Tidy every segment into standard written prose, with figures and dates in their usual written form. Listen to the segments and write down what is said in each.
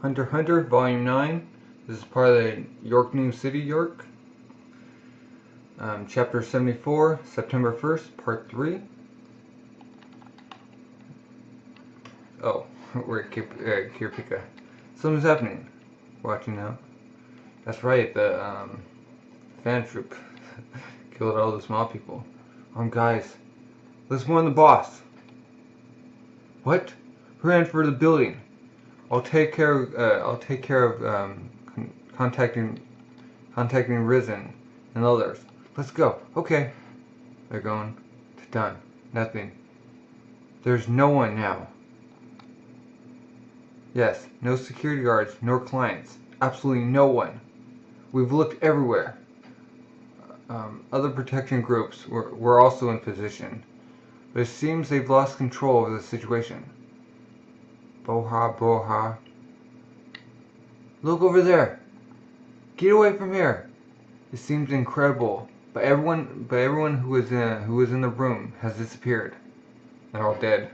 Hunter, Volume 9. This is part of the Yorknew City Arc. Chapter 74, September 1st, Part 3. Oh, we're at Kirpika. Something's happening. Watching now. That's right, the fan troop killed all those mob people. Guys, let's warn the boss. What? Hurry in for the building. I'll take care of contacting Risen and others. Let's go. Okay. They're going. It's done. Nothing. There's no one now. Yes, no security guards, nor clients. Absolutely no one. We've looked everywhere. Other protection groups were also in position, but it seems they've lost control of the situation. Boha. Look over there. Get away from here. It seems incredible, but everyone who was in the room has disappeared. They're all dead.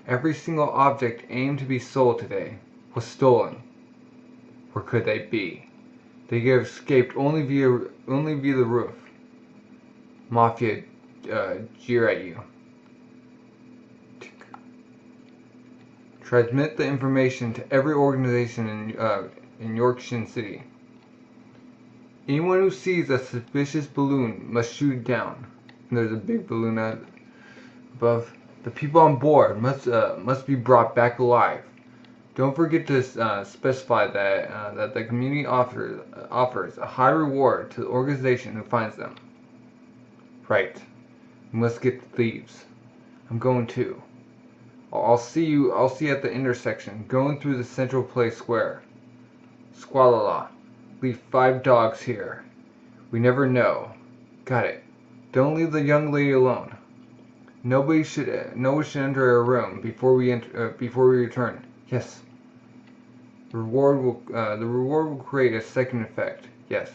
Every single object aimed to be sold today was stolen. Where could they be? They could have escaped only via the roof. Mafia jeer at you. Transmit the information to every organization in Yorknew City. Anyone who sees a suspicious balloon must shoot it down. And there's a big balloon above. The people on board must be brought back alive. Don't forget to specify that the community offers a high reward to the organization who finds them. Right. We must get the thieves. I'm going too. I'll see you at the intersection, going through the central place square. Squalala. Leave 5 dogs here. We never know. Got it. Don't leave the young lady alone. No one should enter her room before we return. Yes. The reward will create a second effect. Yes.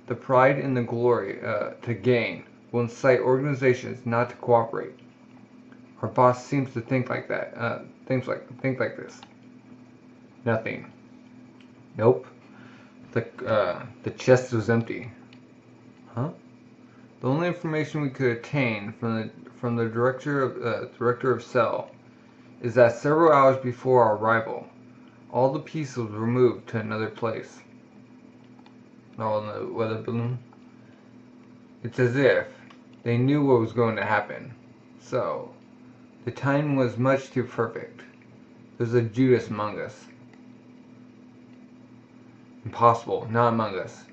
The pride and the glory to gain will incite organizations not to cooperate. Our boss seems to think like that. Think like this. Nothing. Nope. The chest was empty. Huh? The only information we could obtain from the director of cell is that several hours before our arrival, all the pieces were moved to another place. All in the weather balloon. It's as if they knew what was going to happen. So, the timing was much too perfect. There's a Judas among us. Impossible, not among us.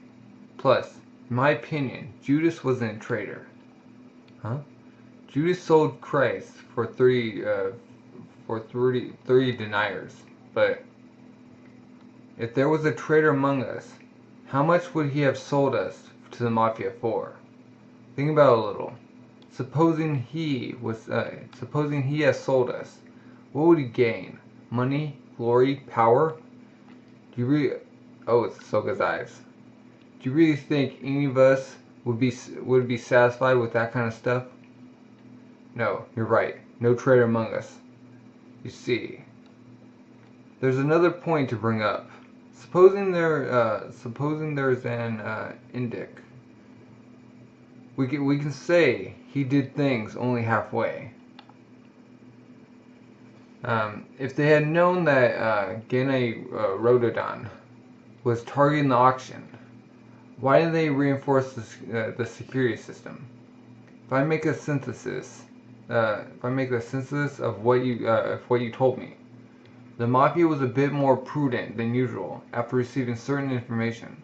Plus, in my opinion, Judas wasn't a traitor. Huh? Judas sold Christ for 30 deniers. But if there was a traitor among us, how much would he have sold us to the Mafia for? Think about it a little. Supposing he has sold us, what would he gain? Money, glory, power? Do you really? Oh, it's Soka's eyes. Do you really think any of us would be satisfied with that kind of stuff? No, you're right. No traitor among us. You see, there's another point to bring up. Supposing there's an Indic. We can say he did things only halfway. If they had known that Gene Rododon was targeting the auction, why didn't they reinforce the security system? If I make a synthesis of what you told me, the Mafia was a bit more prudent than usual after receiving certain information.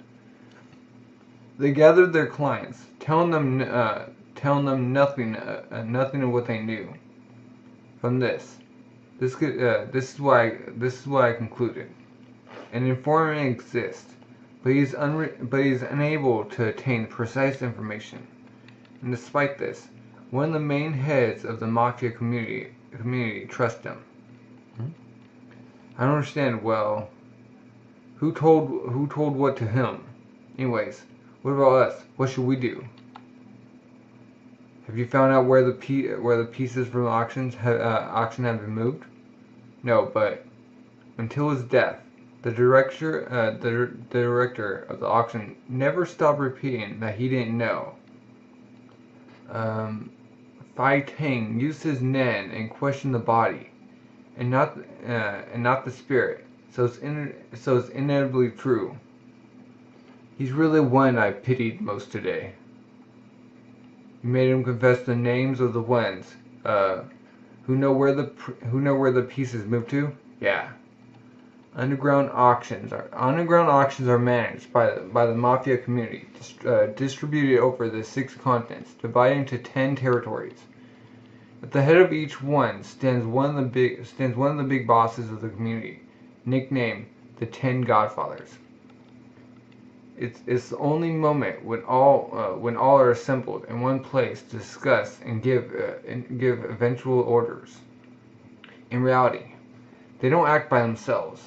They gathered their clients, telling them nothing of what they knew. From this is why I concluded. An informant exists, but he is unable to attain precise information. And despite this, one of the main heads of the Mafia community trusts him. I don't understand. Well, who told what to him? Anyways, what about us? What should we do? Have you found out where the pieces from the auction have been moved? No, but until his death. The director of the auction never stopped repeating that he didn't know. Fai Tang used his nen and questioned the body, and not the spirit. So it's inevitably true. He's really one I pitied most today. You made him confess the names of the ones who know where the pieces move to. Yeah. Underground auctions are managed by the mafia community, distributed over the 6 continents, divided into 10 territories. At the head of each one stands one of the big bosses of the community, nicknamed the 10 Godfathers. It's the only moment when all are assembled in one place to discuss and give eventual orders. In reality, they don't act by themselves,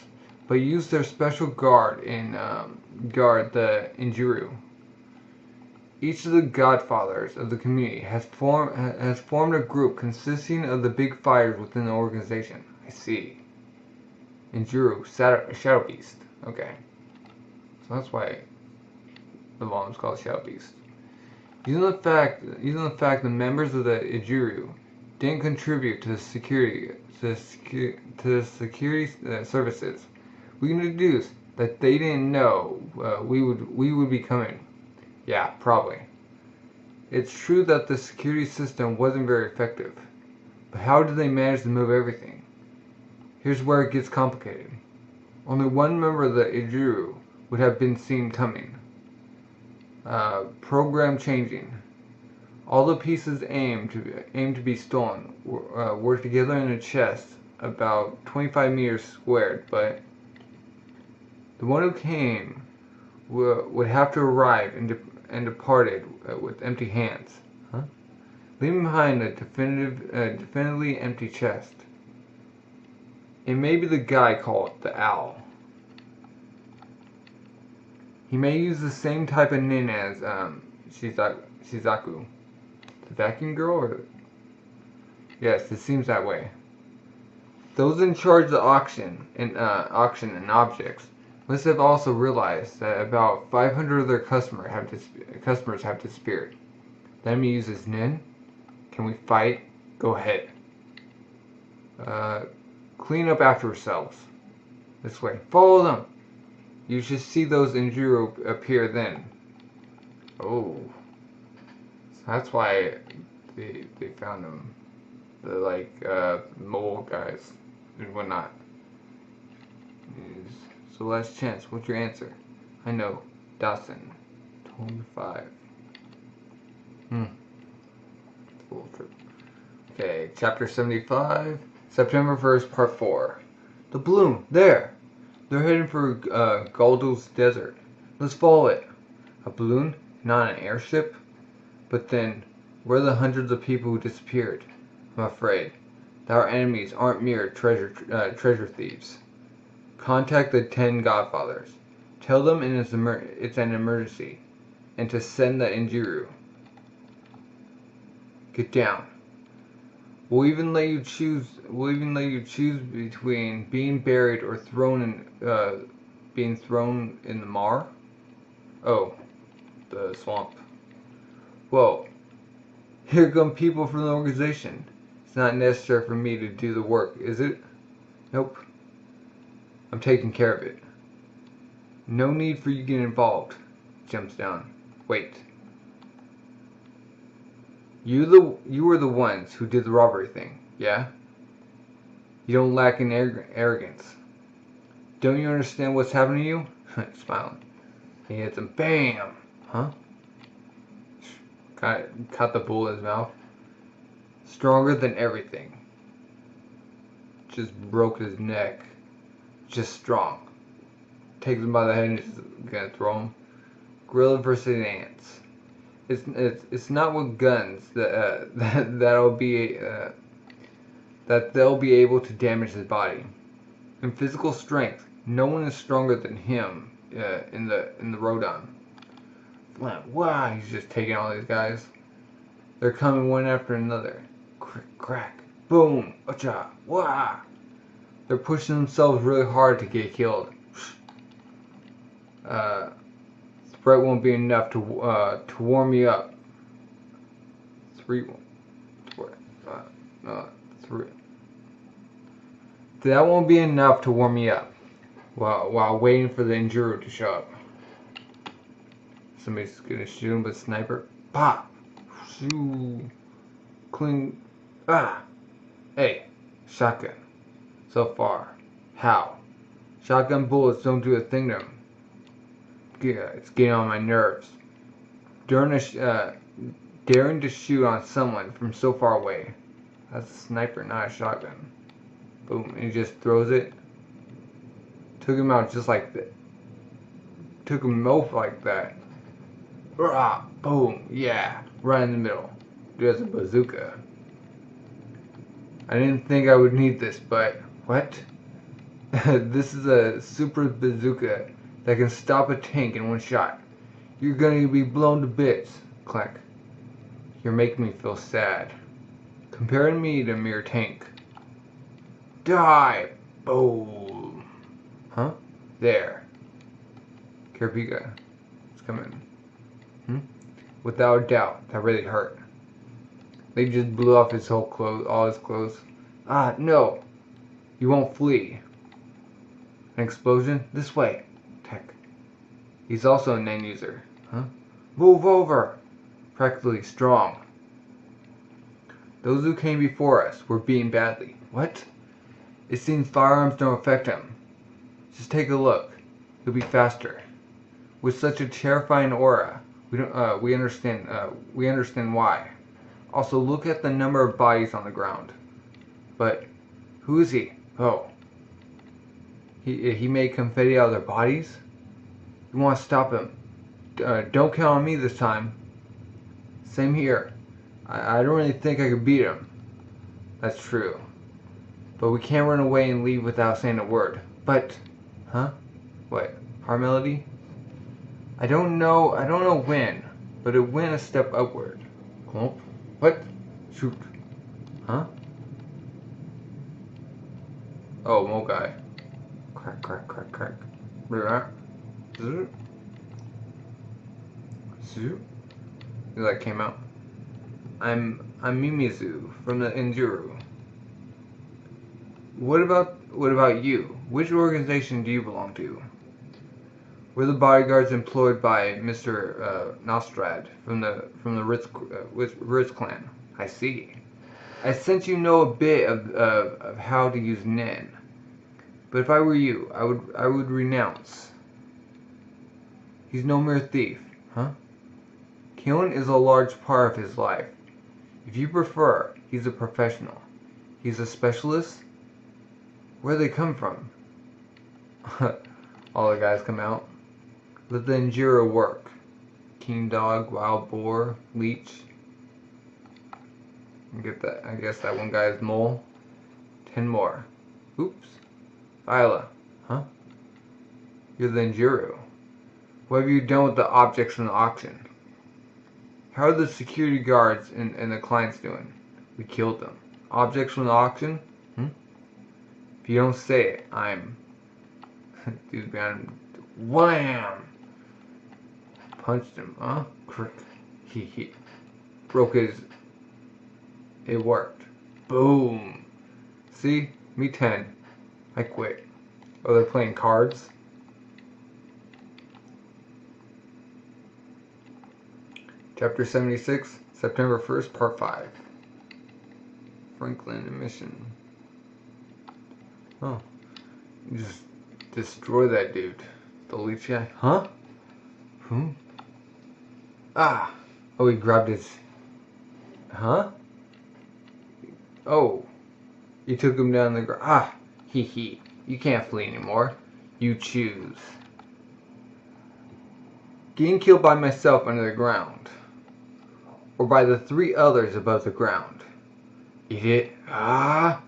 but use their special guard the Injuru. Each of the Godfathers of the community has formed a group consisting of the big fighters within the organization. I see. Injuru, Shadow Beast. Okay, so that's why the volume is called Shadow Beast. Using the fact the members of the Injuru didn't contribute to the security services, we can deduce that they didn't know we would be coming. Yeah, probably. It's true that the security system wasn't very effective, but how did they manage to move everything? Here's where it gets complicated. Only one member of the Ijuru would have been seen coming. Program changing. All the pieces aimed to be stolen were together in a chest about 25 meters squared, but the one who came would have to arrive and departed with empty hands, leaving behind a definitively empty chest. It may be the guy called the Owl. He may use the same type of nin as Shizaku. The vacuum girl? Or... Yes, it seems that way. Those in charge of the auction and objects must have also realized that about 500 of their customers have disappeared. The enemy uses nin. Can we fight? Go ahead. Clean up after yourselves. This way. Follow them. You should see those Injuru appear then. Oh. That's why they found them. The mole guys and whatnot. So last chance. What's your answer? I know. Dawson. 25. Full trip. Okay, chapter 75. September 1st, part 4. The balloon. There. They're heading for Galdo's desert. Let's follow it. A balloon? Not an airship? But then, where are the hundreds of people who disappeared? I'm afraid that our enemies aren't mere treasure thieves. Contact the 10 Godfathers. Tell them it's an emergency, and to send the Injuru. Get down. We'll even let you choose between being buried or being thrown in the Mar. Oh, the swamp. Whoa. Here come people from the organization. It's not necessary for me to do the work, is it? Nope. I'm taking care of it. No need for you to get involved. Jumps down. Wait. You were the ones who did the robbery thing, yeah? You don't lack in arrogance. Don't you understand what's happening to you? Smiling. He hits him. Bam! Huh? Caught the bull in his mouth. Stronger than everything. Just broke his neck. Just strong. Takes him by the head and just gonna throw him. Gorilla versus ants. It's not with guns that they'll be able to damage his body. In physical strength, no one is stronger than him in the Rodon. Wow, he's just taking all these guys. They're coming one after another. Crack, crack, boom, acha, wah. They're pushing themselves really hard to get killed. Sprite won't be enough to warm me up. Three. That won't be enough to warm me up while waiting for the Injuru to show up. Somebody's gonna shoot him with a sniper. Pop! Shoo! Cling. Ah! Hey! Shotgun. So far. How? Shotgun bullets don't do a thing to him. Yeah, it's getting on my nerves. Daring to shoot on someone from so far away. That's a sniper, not a shotgun. Boom, and he just throws it. Took him out just like that. Took him off like that. Rah, boom, yeah, right in the middle. Dude has a bazooka. I didn't think I would need this, but what? This is a super bazooka that can stop a tank in one shot. You're gonna be blown to bits. Clank. You're making me feel sad. Comparing me to a mere tank. Die! Boom! Huh? There. Karpika. It's coming. Without a doubt, that really hurt. They just blew off his whole clothes, all his clothes. Ah, no! You won't flee. An explosion? This way. Tech. He's also a Nen user. Huh? Move over! Practically strong. Those who came before us were beaten badly. What? It seems firearms don't affect him. Just take a look. He'll be faster. With such a terrifying aura, we understand why. Also, look at the number of bodies on the ground. But who is he? Oh, he made confetti out of their bodies. You want to stop him? Don't count on me this time. Same here. I don't really think I could beat him. That's true. But we can't run away and leave without saying a word. But, huh? What? Heart melody? I don't know when, but it went a step upward. Clump? What? Shoot. Huh? Oh, Mogai. Crack, crack, crack, crack. Zoop. Zoop. That came out. I'm Mimizu from the Injuru. What about you? Which organization do you belong to? We're the bodyguards employed by Mr. Nostrad from the Ritz clan. I see. I sense you know a bit of how to use Nen. But if I were you, I would renounce. He's no mere thief, huh? Killing is a large part of his life. If you prefer, he's a professional. He's a specialist. Where do they come from? All the guys come out. Let the Injura work. King dog, wild boar, leech. Get that. I guess that one guy is mole. 10 more. Oops. Isla. Huh? You're the Injuru. What have you done with the objects from the auction? How are the security guards and the clients doing? We killed them. Objects from the auction? If you don't say it, I'm... Dude behind him. Wham! Punched him, huh? Crick. He broke his... It worked. Boom! See? Me 10. I quit. Oh, they're playing cards? Chapter 76, September 1st, Part 5. Franklin Mission. Oh. You just destroy that dude. The leech guy. Huh? Ah! Oh, he grabbed his... Huh? Oh. He took him down the ground. Ah! Hee. You can't flee anymore. You choose. Getting killed by myself under the ground. Or by the 3 others above the ground. Idiot. Ah!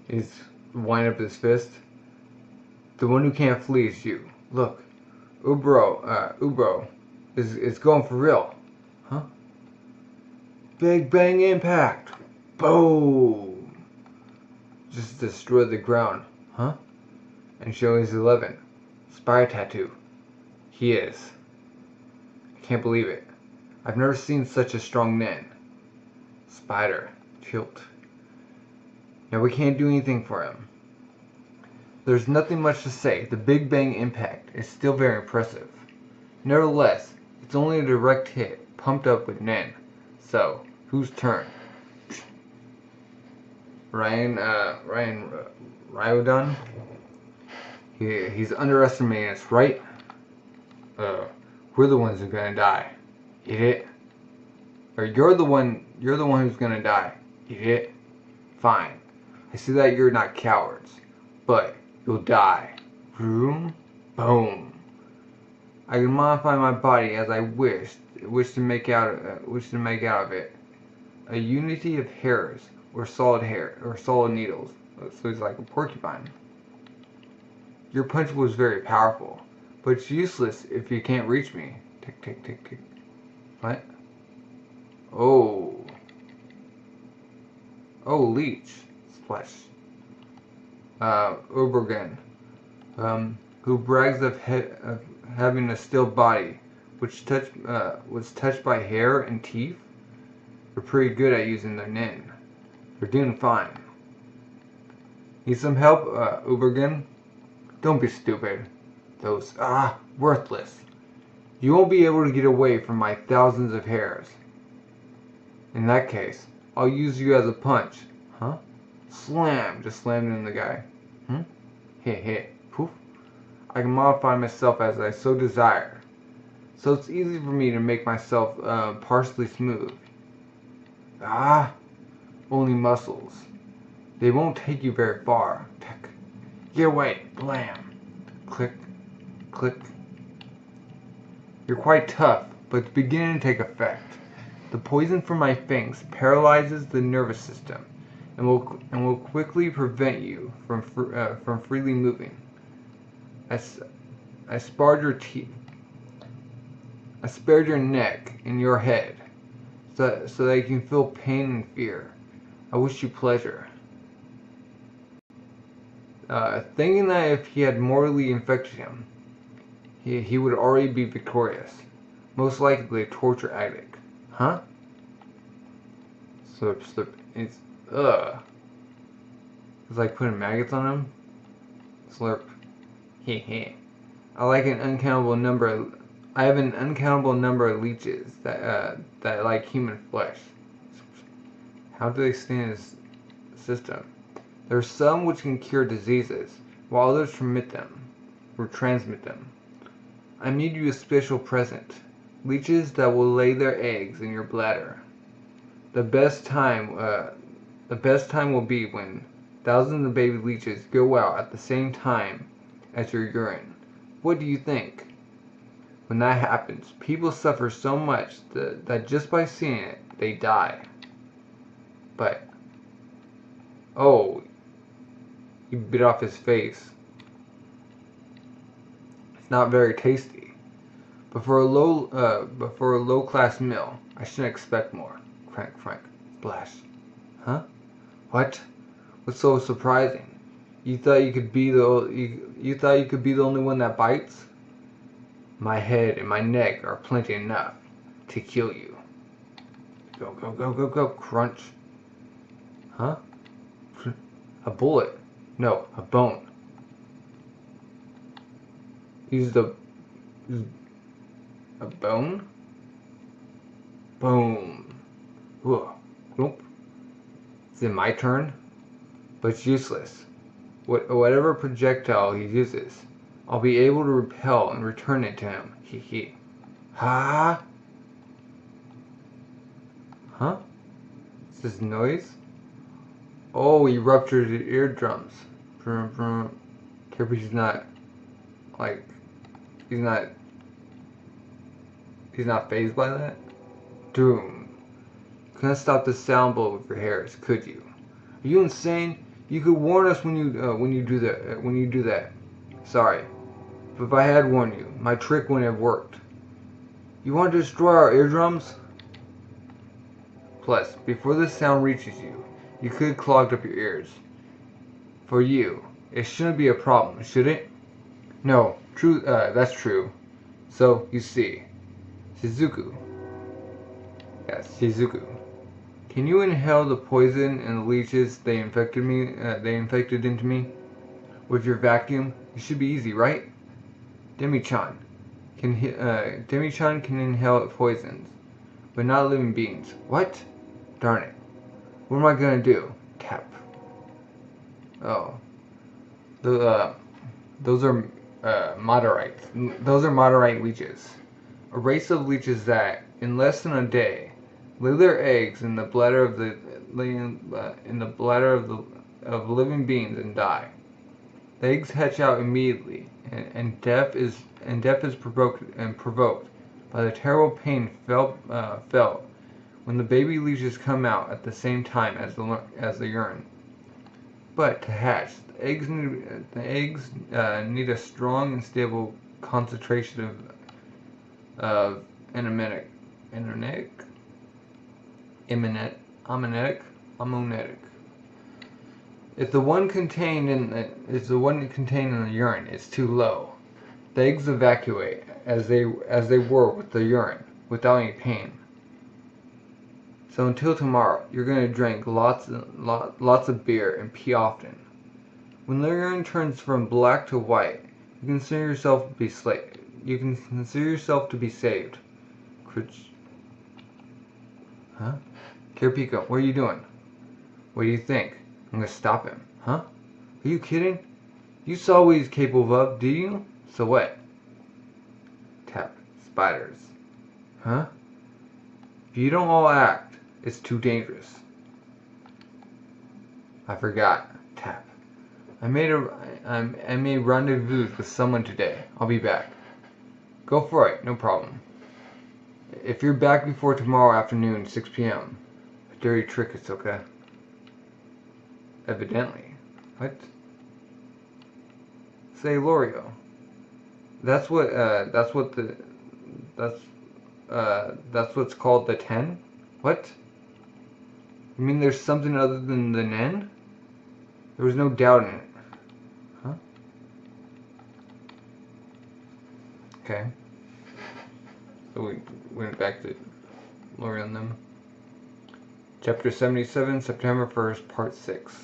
He's winding up his fist. The one who can't flee is you. Look. Ubro is going for real. Huh? Big bang impact. Boom! Just destroy the ground. Huh? And show he's 11. Spire tattoo. He is. I can't believe it. I've never seen such a strong nen. Spider. Tilt. Now we can't do anything for him. There's nothing much to say. The Big Bang impact is still very impressive. Nevertheless, it's only a direct hit, pumped up with nen. So, whose turn? Ryodon? He's underestimating us, right? We're the ones who are gonna die. Idiot. Or you're the one who's gonna die. Idiot. Fine. I see that you're not cowards, but you'll die. Boom. Boom. I can modify my body as I wish to make out of it. A unity of hairs, or solid needles. So he's like a porcupine. Your punch was very powerful, but it's useless if you can't reach me. Tick, tick, tick, tick. What? Oh, leech. Splash. Obergen, who brags of having a steel body, which was touched by hair and teeth. They're pretty good at using their nen. They're doing fine. Need some help, Obergen? Don't be stupid. Those, worthless. You won't be able to get away from my thousands of hairs. In that case, I'll use you as a punch. Huh? Slam! Just slammed into the guy. Hit, hit. Poof. I can modify myself as I so desire. So it's easy for me to make myself partially smooth. Only muscles. They won't take you very far. Get away. Blam. Click. Click. You're quite tough, but it's beginning to take effect. The poison from my fangs paralyzes the nervous system and will quickly prevent you from freely moving. I spared your teeth. I spared your neck and your head so that you can feel pain and fear. I wish you pleasure. Thinking that if he had mortally infected him, he would already be victorious. Most likely a torture addict. Huh? Slurp, slurp. It's like putting maggots on him. Slurp. Heh. I have an uncountable number of leeches that like human flesh. How do they stay in this system? There are some which can cure diseases, while others transmit them. I made you a special present. Leeches that will lay their eggs in your bladder. The best time will be when thousands of baby leeches go out at the same time as your urine. What do you think? When that happens, people suffer so much that just by seeing it, they die. But, he bit off his face. It's not very tasty. But for a low class meal, I shouldn't expect more. Frank, splash. Huh? What? What's so surprising? You thought you could be the only one that bites? My head and my neck are plenty enough to kill you. Go, crunch. Huh? A bullet. No, a bone. A bone? Boom. Nope. Is it my turn? But it's useless. Whatever projectile he uses, I'll be able to repel and return it to him. Hee. Ha? Huh? Is this noise? Oh, he ruptured his eardrums. Careful, he's not fazed by that. Doom. Couldn't stop the sound bowl with your hairs, could you? Are you insane? You could warn us when you do that. Sorry, but if I had warned you, my trick wouldn't have worked. You want to destroy our eardrums? Plus, before this sound reaches you, you could have clogged up your ears. For you, It shouldn't be a problem, should it? No, true. That's true. So, you see. Shizuku. Yes, Shizuku. Can you inhale the poison and the leeches they infected into me? With your vacuum? It should be easy, right? Demi-chan. Demi-chan can inhale poisons, but not living beings. What? Darn it. What am I gonna do? Tap. Oh. Those are Moderites. Those are Moderite leeches. A race of leeches that, in less than a day, lay their eggs in the bladder of living beings and die. The eggs hatch out immediately, and death is provoked by the terrible pain felt when the baby leeches come out at the same time as the urine. But to hatch, the eggs need a strong and stable concentration of ammonite. If the one contained in the urine is too low, the eggs evacuate as they were with the urine without any pain. So until tomorrow, you're going to drink lots of beer and pee often. When the urine turns from black to white, you consider yourself to be saved. Huh? Kirapika, what are you doing? What do you think? I'm gonna stop him. Huh? Are you kidding? You saw what he's capable of, did you? So what? Tap. Spiders. Huh? If you don't all act, it's too dangerous. I forgot. Tap. I made rendezvous with someone today. I'll be back. Go for it, no problem. If you're back before tomorrow afternoon, 6 p.m., a dirty trick is okay. Evidently. What? Say, Lorio. That's what's called the 10? What? You mean there's something other than the Nen? There was no doubt in it. Huh? Okay. So we went back to Lorio and them. Chapter 77, September 1st, Part 6.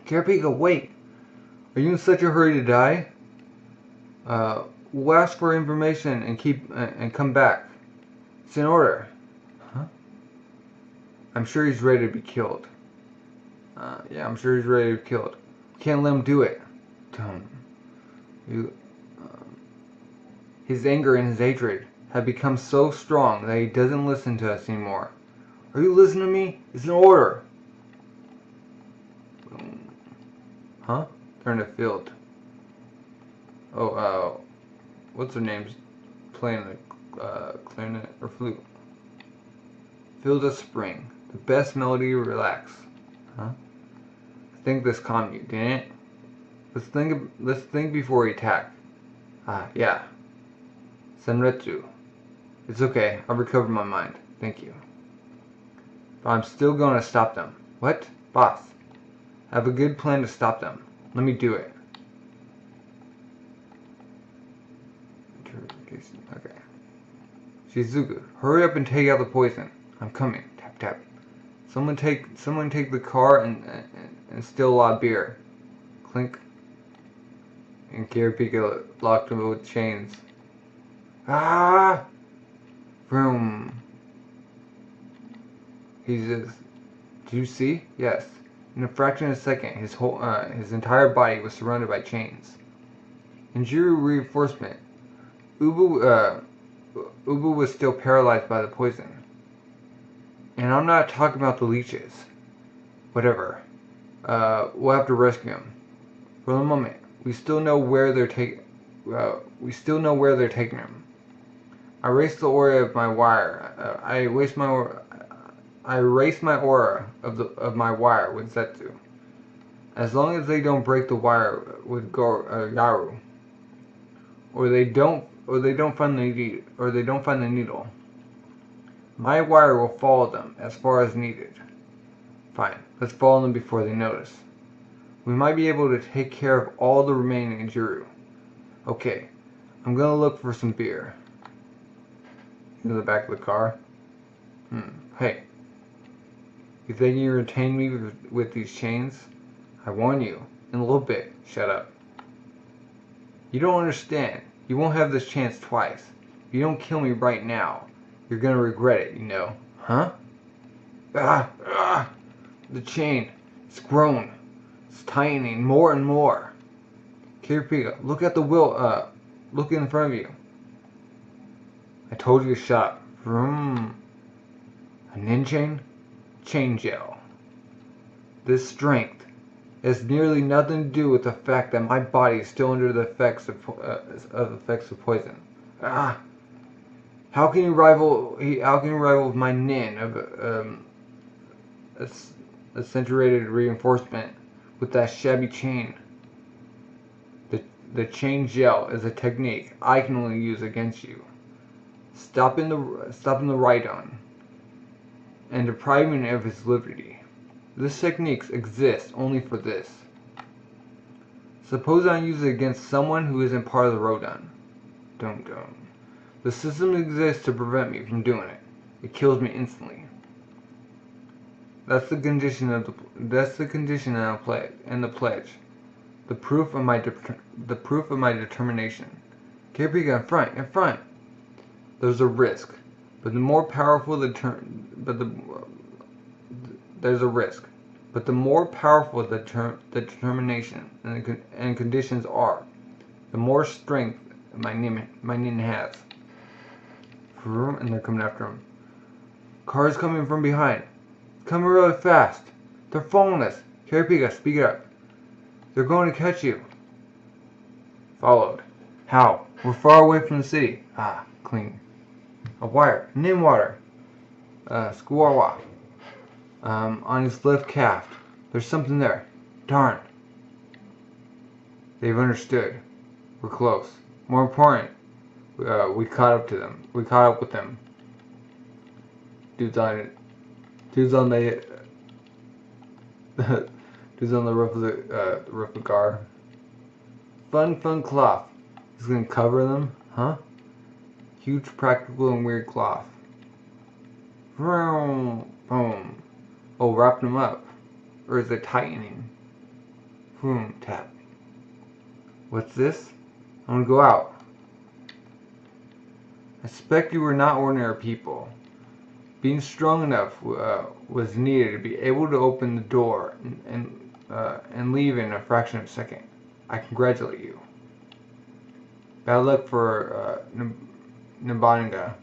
Kirapika, wait! Are you in such a hurry to die? We'll ask for information and come back. It's in order. Huh? I'm sure he's ready to be killed. Yeah, I'm sure he's ready to be killed. Can't let him do it. His anger and his hatred have become so strong that he doesn't listen to us anymore. Are you listening to me? It's an order. Huh? They're in the field. Oh, what's their names? Playing the clarinet or flute. Field of Spring. The best melody to relax. Huh? I think this calmed you, didn't it? Let's think before we attack. Yeah. Senretsu. It's okay. I'll recover my mind. Thank you. But I'm still going to stop them. What? Boss. I have a good plan to stop them. Let me do it. Okay. Shizuku, hurry up and take out the poison. I'm coming. Tap tap. Someone take the car and steal a lot of beer. Clink. And Kirapika locked him with chains. Ah! Vroom. He says, "Do you see?" Yes. In a fraction of a second, his entire body was surrounded by chains. Injury reinforcement. Ubu was still paralyzed by the poison. And I'm not talking about the leeches. Whatever. We'll have to rescue him. For the moment, we still know where they're taking him. I erased the aura of my wire. I erased my aura of my wire with Zetsu. As long as they don't break the wire with Yaru, or they don't find the needle, my wire will follow them as far as needed. Fine, let's follow them before they notice. We might be able to take care of all the remaining Juru. Okay, I'm gonna look for some beer. In the back of the car. Hey, you think you retain me with these chains? I warn you, in a little bit, shut up. You don't understand. You won't have this chance twice. If you don't kill me right now, you're gonna regret it, you know. Huh? The chain. It's grown. It's tightening more and more. Kiripika, look at the wheel, look in front of you. I told you to shut up. Vroom. A nin chain? Chain gel. This strength has nearly nothing to do with the fact that my body is still under the effects of poison. How can you rival my nin of accentuated reinforcement with that shabby chain? The chain gel is a technique I can only use against you. Stopping the Rhydon and depriving him of his liberty. This technique exists only for this. Suppose I use it against someone who isn't part of the Rhodon. Don't. The system exists to prevent me from doing it. It kills me instantly. That's the condition and the pledge. The proof of my determination. Kiripika, in front. There's a risk, but the more powerful the determination and conditions are, the more strength my nin has. And they're coming after him. Cars coming from behind. Coming really fast. They're following us. Kiripika, speak it up. They're going to catch you. Followed. How? We're far away from the city. Clean. A wire. Nin water. Squawa. On his left calf. There's something there. Darn. They've understood. We're close. More important, we caught up to them. We caught up with them. Dude's on the roof of the car. Fun cloth. He's gonna cover them, huh? Huge, practical, and weird cloth. Boom. Oh, wrapping them up. Or is it tightening? Boom, tap. What's this? I'm gonna go out. I suspect you were not ordinary people. Being strong enough was needed to be able to open the door and leave in a fraction of a second. I congratulate you. Bad luck for Nabanga,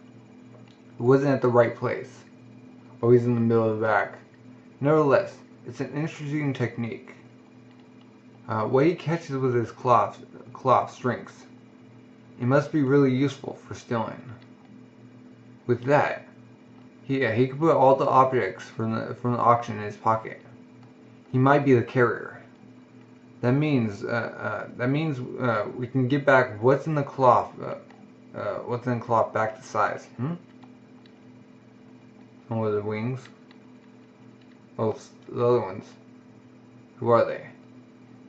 who wasn't at the right place. Always in the middle of the back. Nevertheless, it's an interesting technique. What he catches with his cloth strings. It must be really useful for stealing. With that, he could put all the objects from the auction in his pocket. He might be the carrier. That means we can get back what's in the cloth back to size. And what are the wings? Oh, the other ones. Who are they?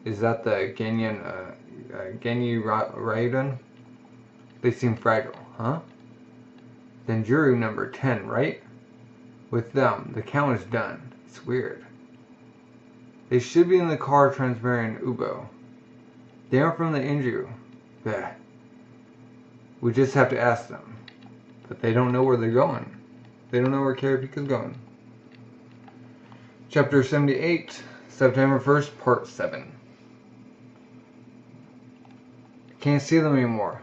Is that the Genyi Raiden? They seem fragile, huh? Then Juru number 10, right? With them, the count is done. It's weird. They should be in the car transferring Ubo. They aren't from the Inju. Bleh. We just have to ask them. But they don't know where they're going. They don't know where Kiripika's going. Chapter 78, September 1st, Part 7. Can't see them anymore.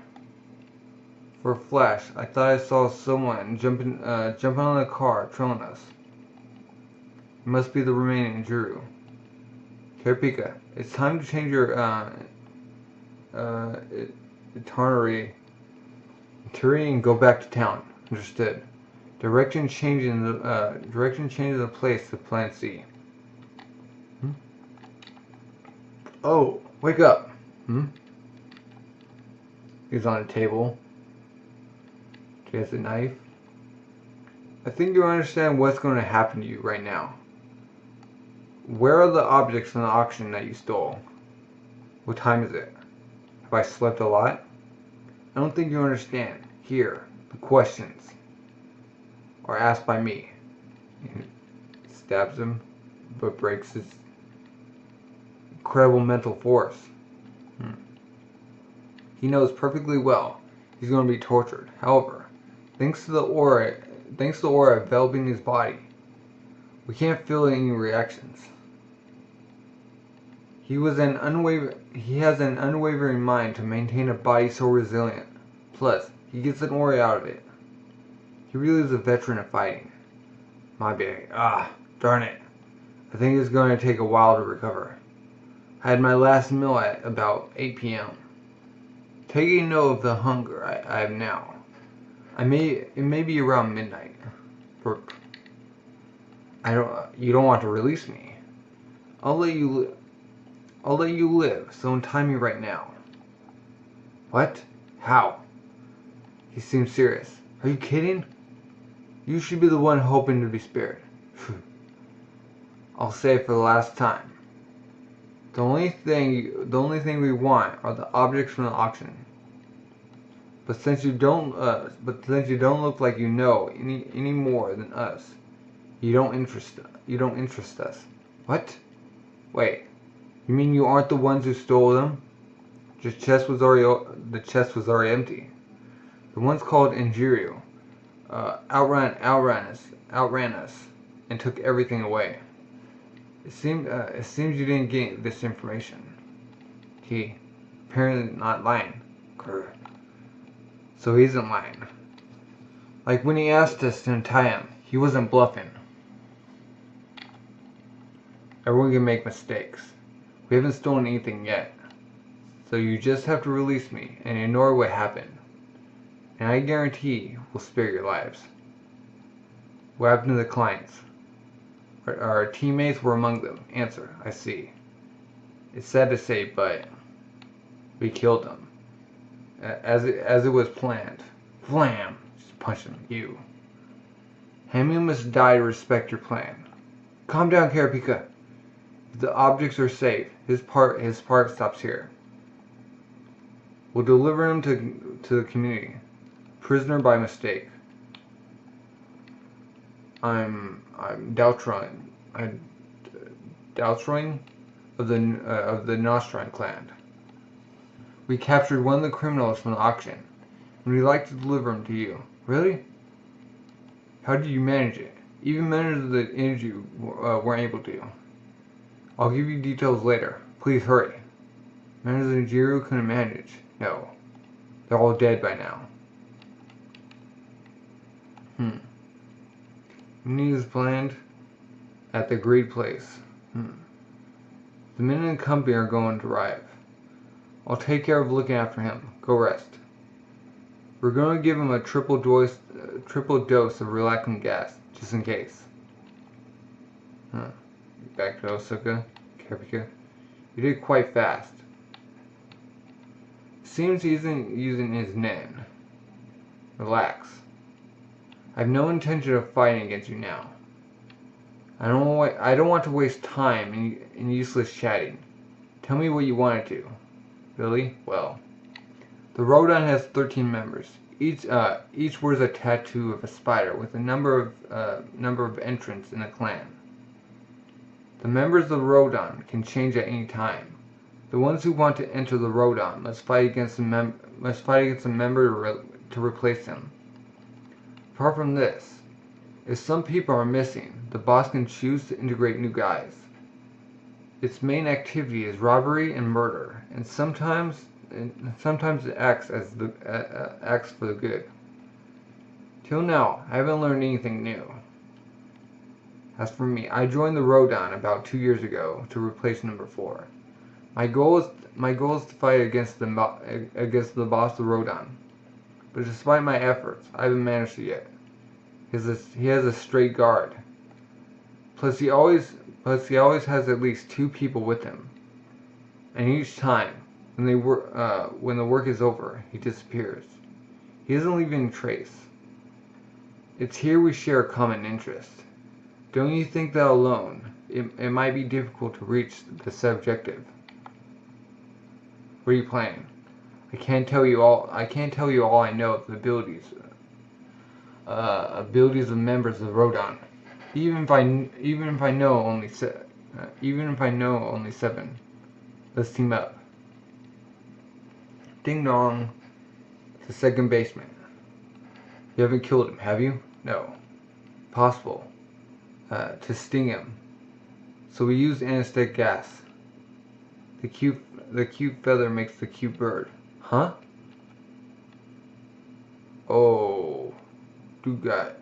For a flash, I thought I saw someone jumping on the car, trailing us. It must be the remaining Juru. Kiripika, it's time to change your itinerary and go back to town. Understood. Direction changing the place to Plan C. Oh, wake up. He's on a table. He has a knife. I think you understand what's going to happen to you right now. Where are the objects from the auction that you stole? What time is it? Have I slept a lot? I don't think you understand. Here, the questions are asked by me. He stabs him, but breaks his incredible mental force. He knows perfectly well he's going to be tortured. However, thanks to the aura enveloping his body, we can't feel any reactions. He has an unwavering mind to maintain a body so resilient. Plus, he gets an aura out of it. He really is a veteran of fighting. My bad. Darn it. I think it's going to take a while to recover. I had my last meal at about 8 p.m. Taking note of the hunger I have now. It may be around midnight. You don't want to release me. I'll let you live, so untie me right now. What? How? He seems serious. Are you kidding? You should be the one hoping to be spared. I'll say it for the last time. The only thing we want are the objects from the auction. But since you don't look like you know any more than us, you don't interest us. What? Wait. You mean you aren't the ones who stole them? The chest was already empty. The ones called Injuru outran us and took everything away. It seems you didn't get this information. He apparently not lying. Grr. So he isn't lying. Like when he asked us to untie him, he wasn't bluffing. Everyone can make mistakes. We haven't stolen anything yet. So you just have to release me and ignore what happened. And I guarantee we'll spare your lives. What happened to the clients? Our teammates were among them. Answer, I see. It's sad to say, but we killed them. As it was planned. Flam! Just punch him. You. Hamu must die to respect your plan. Calm down, Karapika. If the objects are safe, his part stops here. We'll deliver him to the community. Prisoner by mistake. I'm Daltroin of the Nostrine clan. We captured one of the criminals from the auction, and we'd like to deliver him to you. Really? How did you manage it? Even members of the energy weren't able to. I'll give you details later. Please hurry. Members of the Jiru couldn't manage. No. They're all dead by now. Meeting is planned at the agreed place. The men in the company are going to arrive. I'll take care of looking after him. Go rest. We're going to give him a triple dose of relaxing gas, just in case. Back to Osaka, Karapika. You did quite fast. Seems he isn't using his nen. Relax. I have no intention of fighting against you now. I don't want to waste time in useless chatting. Tell me what you want to do. Really? Well, the Rodan has 13 members. Each wears a tattoo of a spider with a number of entrants in the clan. The members of the Rodan can change at any time. The ones who want to enter the Rodan must fight against a member to replace him. Apart from this, if some people are missing, the boss can choose to integrate new guys. Its main activity is robbery and murder, and sometimes it acts for the good. Till now, I haven't learned anything new. As for me, I joined the Rodan about 2 years ago to replace number 4. My goal is to fight against the boss of the Rodan. But despite my efforts, I haven't managed it yet. He has a straight guard. Plus he always has at least 2 people with him. And each time, when the work is over, he disappears. He doesn't leave any trace. It's here we share a common interest. Don't you think that alone, it might be difficult to reach this objective. What are you planning? I can't tell you all I know of the abilities of members of Rodon. Even if I know only 7. Let's team up. Ding dong. The second baseman. You haven't killed him, have you? No. Possible. To sting him. So we use anesthetic gas. The cute feather makes the cute bird. Huh? Oh. Dude got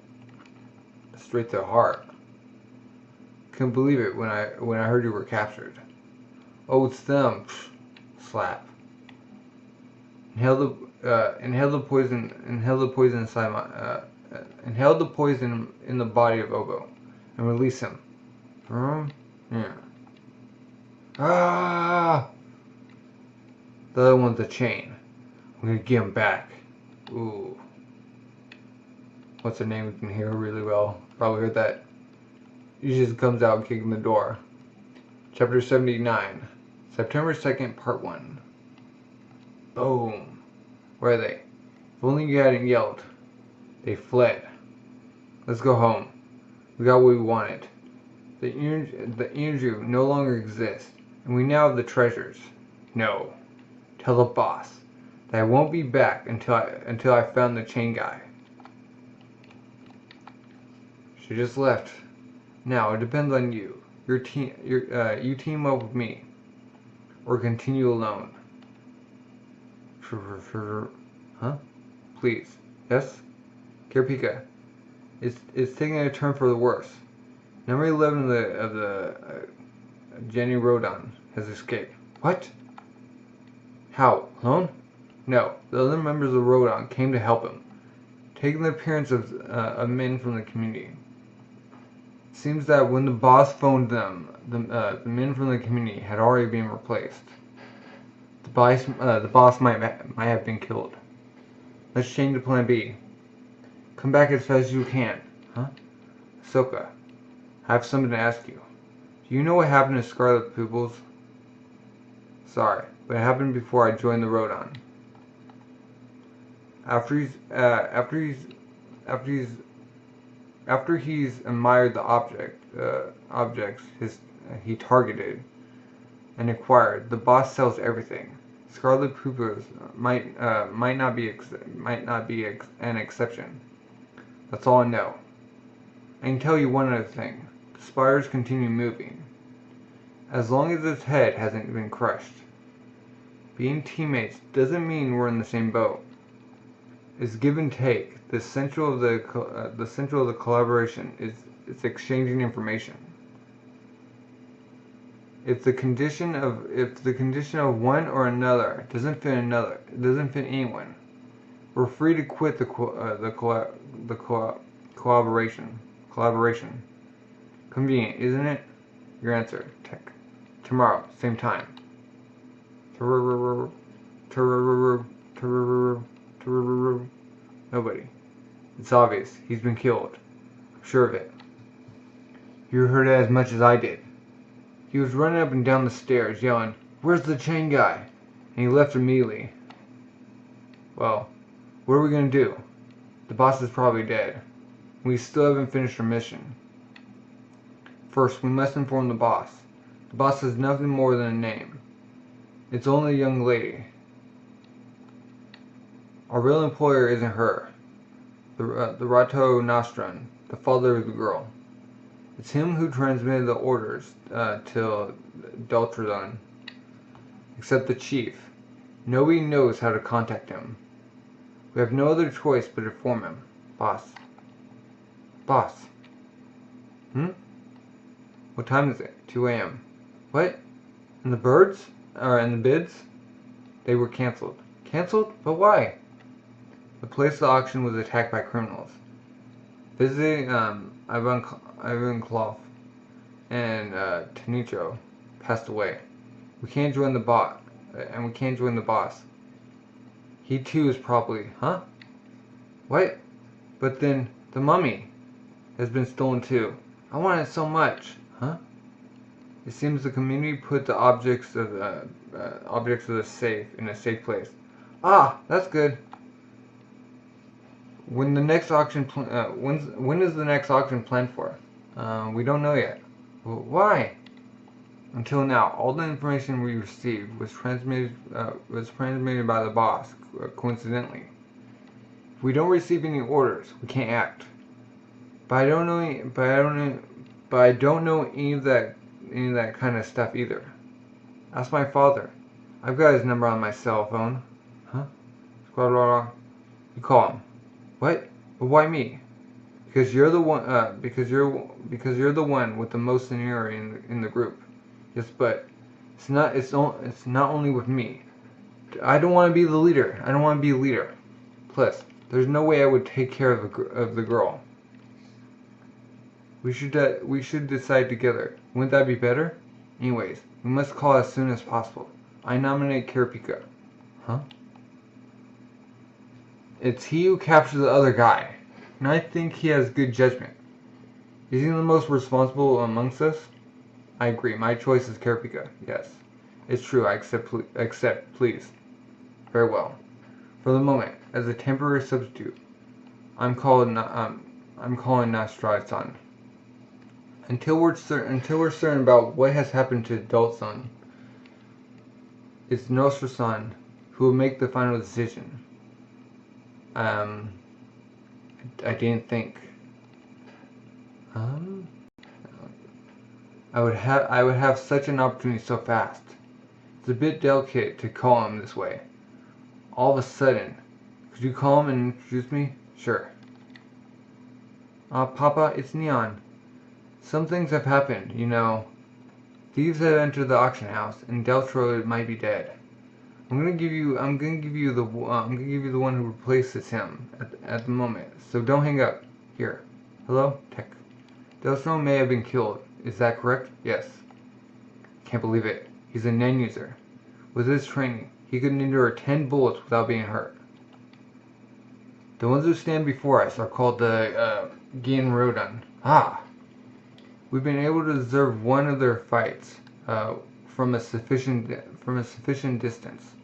straight to the heart. Couldn't believe it when I heard you were captured. Oh, it's them. Psh, slap. Inhale the poison inside my. Inhale the poison in the body of Obo, and release him. Yeah. Ah! The other one's a chain. I'm gonna get him back. Ooh. What's her name? We can hear her really well. Probably heard that. He just comes out kicking the door. Chapter 79. September 2nd, Part 1. Boom. Where are they? If only you hadn't yelled. They fled. Let's go home. We got what we wanted. The Inju no longer exists, and we now have the treasures. No. Tell the boss that I won't be back until I found the chain guy. She just left. Now it depends on you. You team up with me, or continue alone. Huh? Please. Yes? Kirpika. It's taking a turn for the worse. Number 11 of the Jenny Rodon has escaped. What? How? Alone? No. The other members of Rodon came to help him, taking the appearance of men from the community. It seems that when the boss phoned them, the men from the community had already been replaced. The boss might have been killed. Let's change to plan B. Come back as fast as you can. Huh? Ahsoka, I have something to ask you. Do you know what happened to Scarlet Pupils? Sorry, but it happened before I joined the Rodon. After he's admired the objects he targeted and acquired, the boss sells everything. Scarlet Pupils might not be an exception. That's all I know. I can tell you one other thing. The spiders continue moving, as long as its head hasn't been crushed. Being teammates doesn't mean we're in the same boat. It's give and take. The central of the collaboration is exchanging information. If the condition of one or another doesn't fit anyone, we're free to quit the collaboration. Convenient, isn't it? Your answer, Tech. Tomorrow, same time. Nobody. It's obvious. He's been killed. I'm sure of it. You heard it as much as I did. He was running up and down the stairs, yelling, "Where's the chain guy?" And he left immediately. Well, what are we going to do? The boss is probably dead. We still haven't finished our mission. First, we must inform the boss. The boss has nothing more than a name. It's only a young lady. Our real employer isn't her. The Rato Nostran, the father of the girl. It's him who transmitted the orders to Deltradon. Except the chief. Nobody knows how to contact him. We have no other choice but to inform him. Boss. What time is it? 2 a.m. What? And the birds? And the bids? They were cancelled. Cancelled? But why? The place of the auction was attacked by criminals. Visiting Ivan Kloff and Tanicho passed away. We can't join the boss. He too is probably... Huh? What? But then the mummy has been stolen too. I want it so much. Huh? It seems the community put the objects of the safe in a safe place. Ah, that's good. When the next auction, when is the next auction planned for? We don't know yet. Well, why? Until now, all the information we received was transmitted by the boss. Coincidentally, if we don't receive any orders, we can't act. But I don't know any of that kind of stuff either. Ask my father. I've got his number on my cell phone. Huh? You call him. What? But why me? Because you're the one. Because you're the one with the most seniority in the group. Yes, but it's not. It's not only with me. I don't want to be the leader. I don't want to be a leader. Plus, there's no way I would take care of the girl. We should decide together. Wouldn't that be better? Anyways, we must call as soon as possible. I nominate Kirapika. Huh? It's he who captured the other guy, and I think he has good judgment. Is he the most responsible amongst us? I agree. My choice is Kirapika. Yes, it's true. I accept. Please. Very well. For the moment, as a temporary substitute, I'm calling Nastrad-san. Until we're certain about what has happened to Adult-san, it's Nostra-san who will make the final decision. I didn't think. I would have such an opportunity so fast. It's a bit delicate to call him this way. All of a sudden. Could you call him and introduce me? Sure. Papa, it's Neon. Some things have happened, you know. Thieves have entered the auction house, and Deltro might be dead. I'm gonna give you the one who replaces him at the moment. So don't hang up. Here. Hello, Tech. Deltro may have been killed. Is that correct? Yes. Can't believe it. He's a Nen user. With his training, he could endure 10 bullets without being hurt. The ones who stand before us are called the Genrodan. Ah. We've been able to observe one of their fights from a sufficient distance,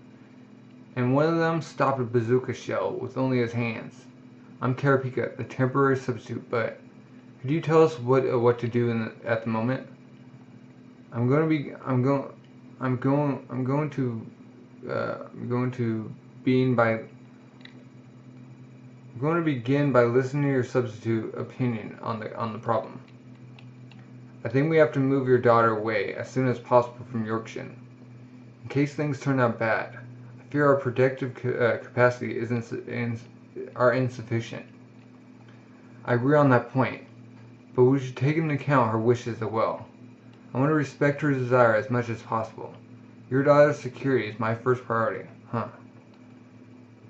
and one of them stopped a bazooka shell with only his hands. I'm Karapika, the temporary substitute, but could you tell us what to do at the moment? I'm going to begin by listening to your substitute opinion on the problem. I think we have to move your daughter away as soon as possible from Yorkshire. In case things turn out bad, I fear our protective capacity are insufficient. I agree on that point, but we should take into account her wishes as well. I want to respect her desire as much as possible. Your daughter's security is my first priority. Huh.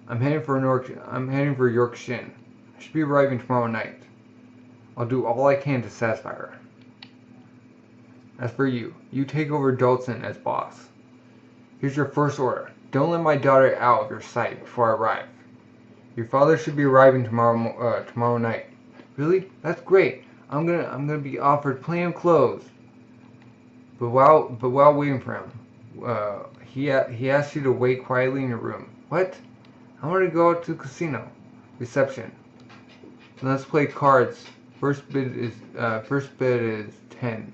I'm heading for Yorkshire. I should be arriving tomorrow night. I'll do all I can to satisfy her. As for you, you take over Dalton as boss. Here's your first order. Don't let my daughter out of your sight before I arrive. Your father should be arriving tomorrow night. Really? That's great. I'm gonna be offered plenty of clothes. But while waiting for him, he asked you to wait quietly in your room. What? I want to go out to the casino. Reception. So let's play cards. First bid is 10.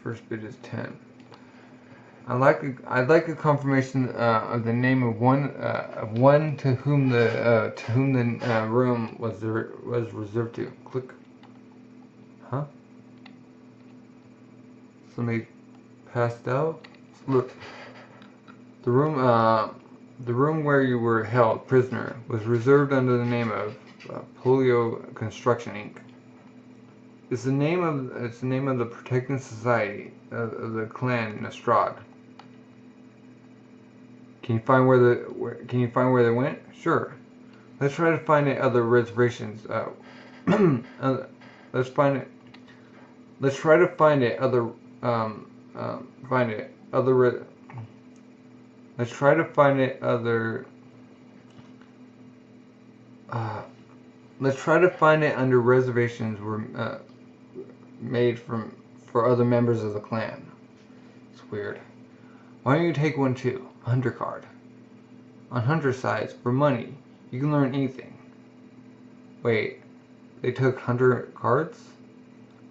First bid is 10. I'd like a confirmation of the name of one to whom the room was reserved to. Click. Huh? Somebody passed out. Look. The room where you were held prisoner was reserved under the name of Polio Construction Inc. It's the name of the protecting society of the clan Nastrad. Can you find where they went? Sure. Let's try to find it other reservations. Let's try to find it other under reservations were made for other members of the clan. It's weird. Why don't you take one too? A hunter card. On hunter sides, for money, you can learn anything. Wait, they took hunter cards?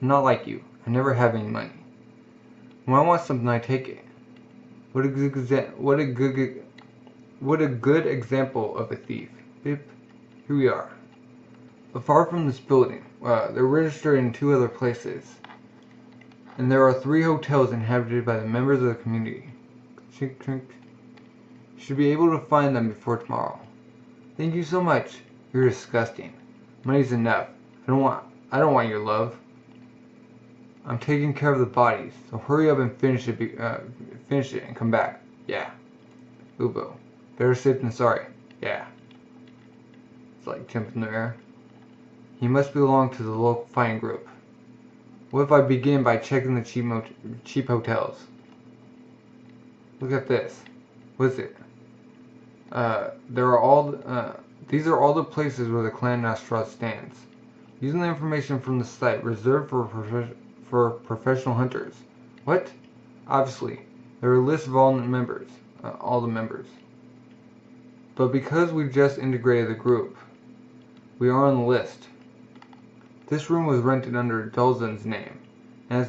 I'm not like you. I never have any money. When I want something, I take it. What a good example of a thief. Bip. Here we are. But far from this building, they're registered in 2 other places. And there are 3 hotels inhabited by the members of the community. Chink, chink. You should be able to find them before tomorrow. Thank you so much. You're disgusting. Money's enough. I don't want your love. I'm taking care of the bodies, so hurry up and finish it and come back. Yeah. Ubo. Better safe than sorry. Yeah. It's like jumping in the air. He must belong to the local fighting group. What if I begin by checking the cheap hotels? Look at this. What is it? These are all the places where the clan Nostra stands. Using the information from the site reserved for professional hunters. What? Obviously, there are lists of all the members. But because we just integrated the group, we are on the list. This room was rented under Dulzen's name, as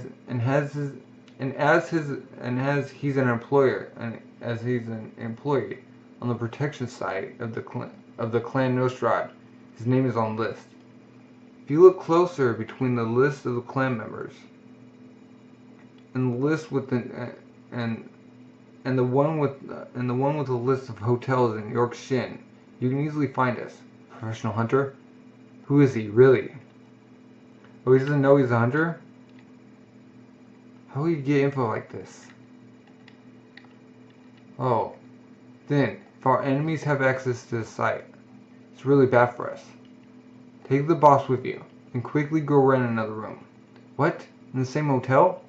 he's an employee on the protection side of the clan Nostrad. His name is on the list. If you look closer between the list of the clan members and the list with the one with the list of hotels in York Shin, you can easily find us. Professional hunter? Who is he, really? Oh, he doesn't know he's a hunter? How will you get info like this? Oh, then, if our enemies have access to the site, it's really bad for us. Take the boss with you, and quickly go rent another room. What? In the same hotel?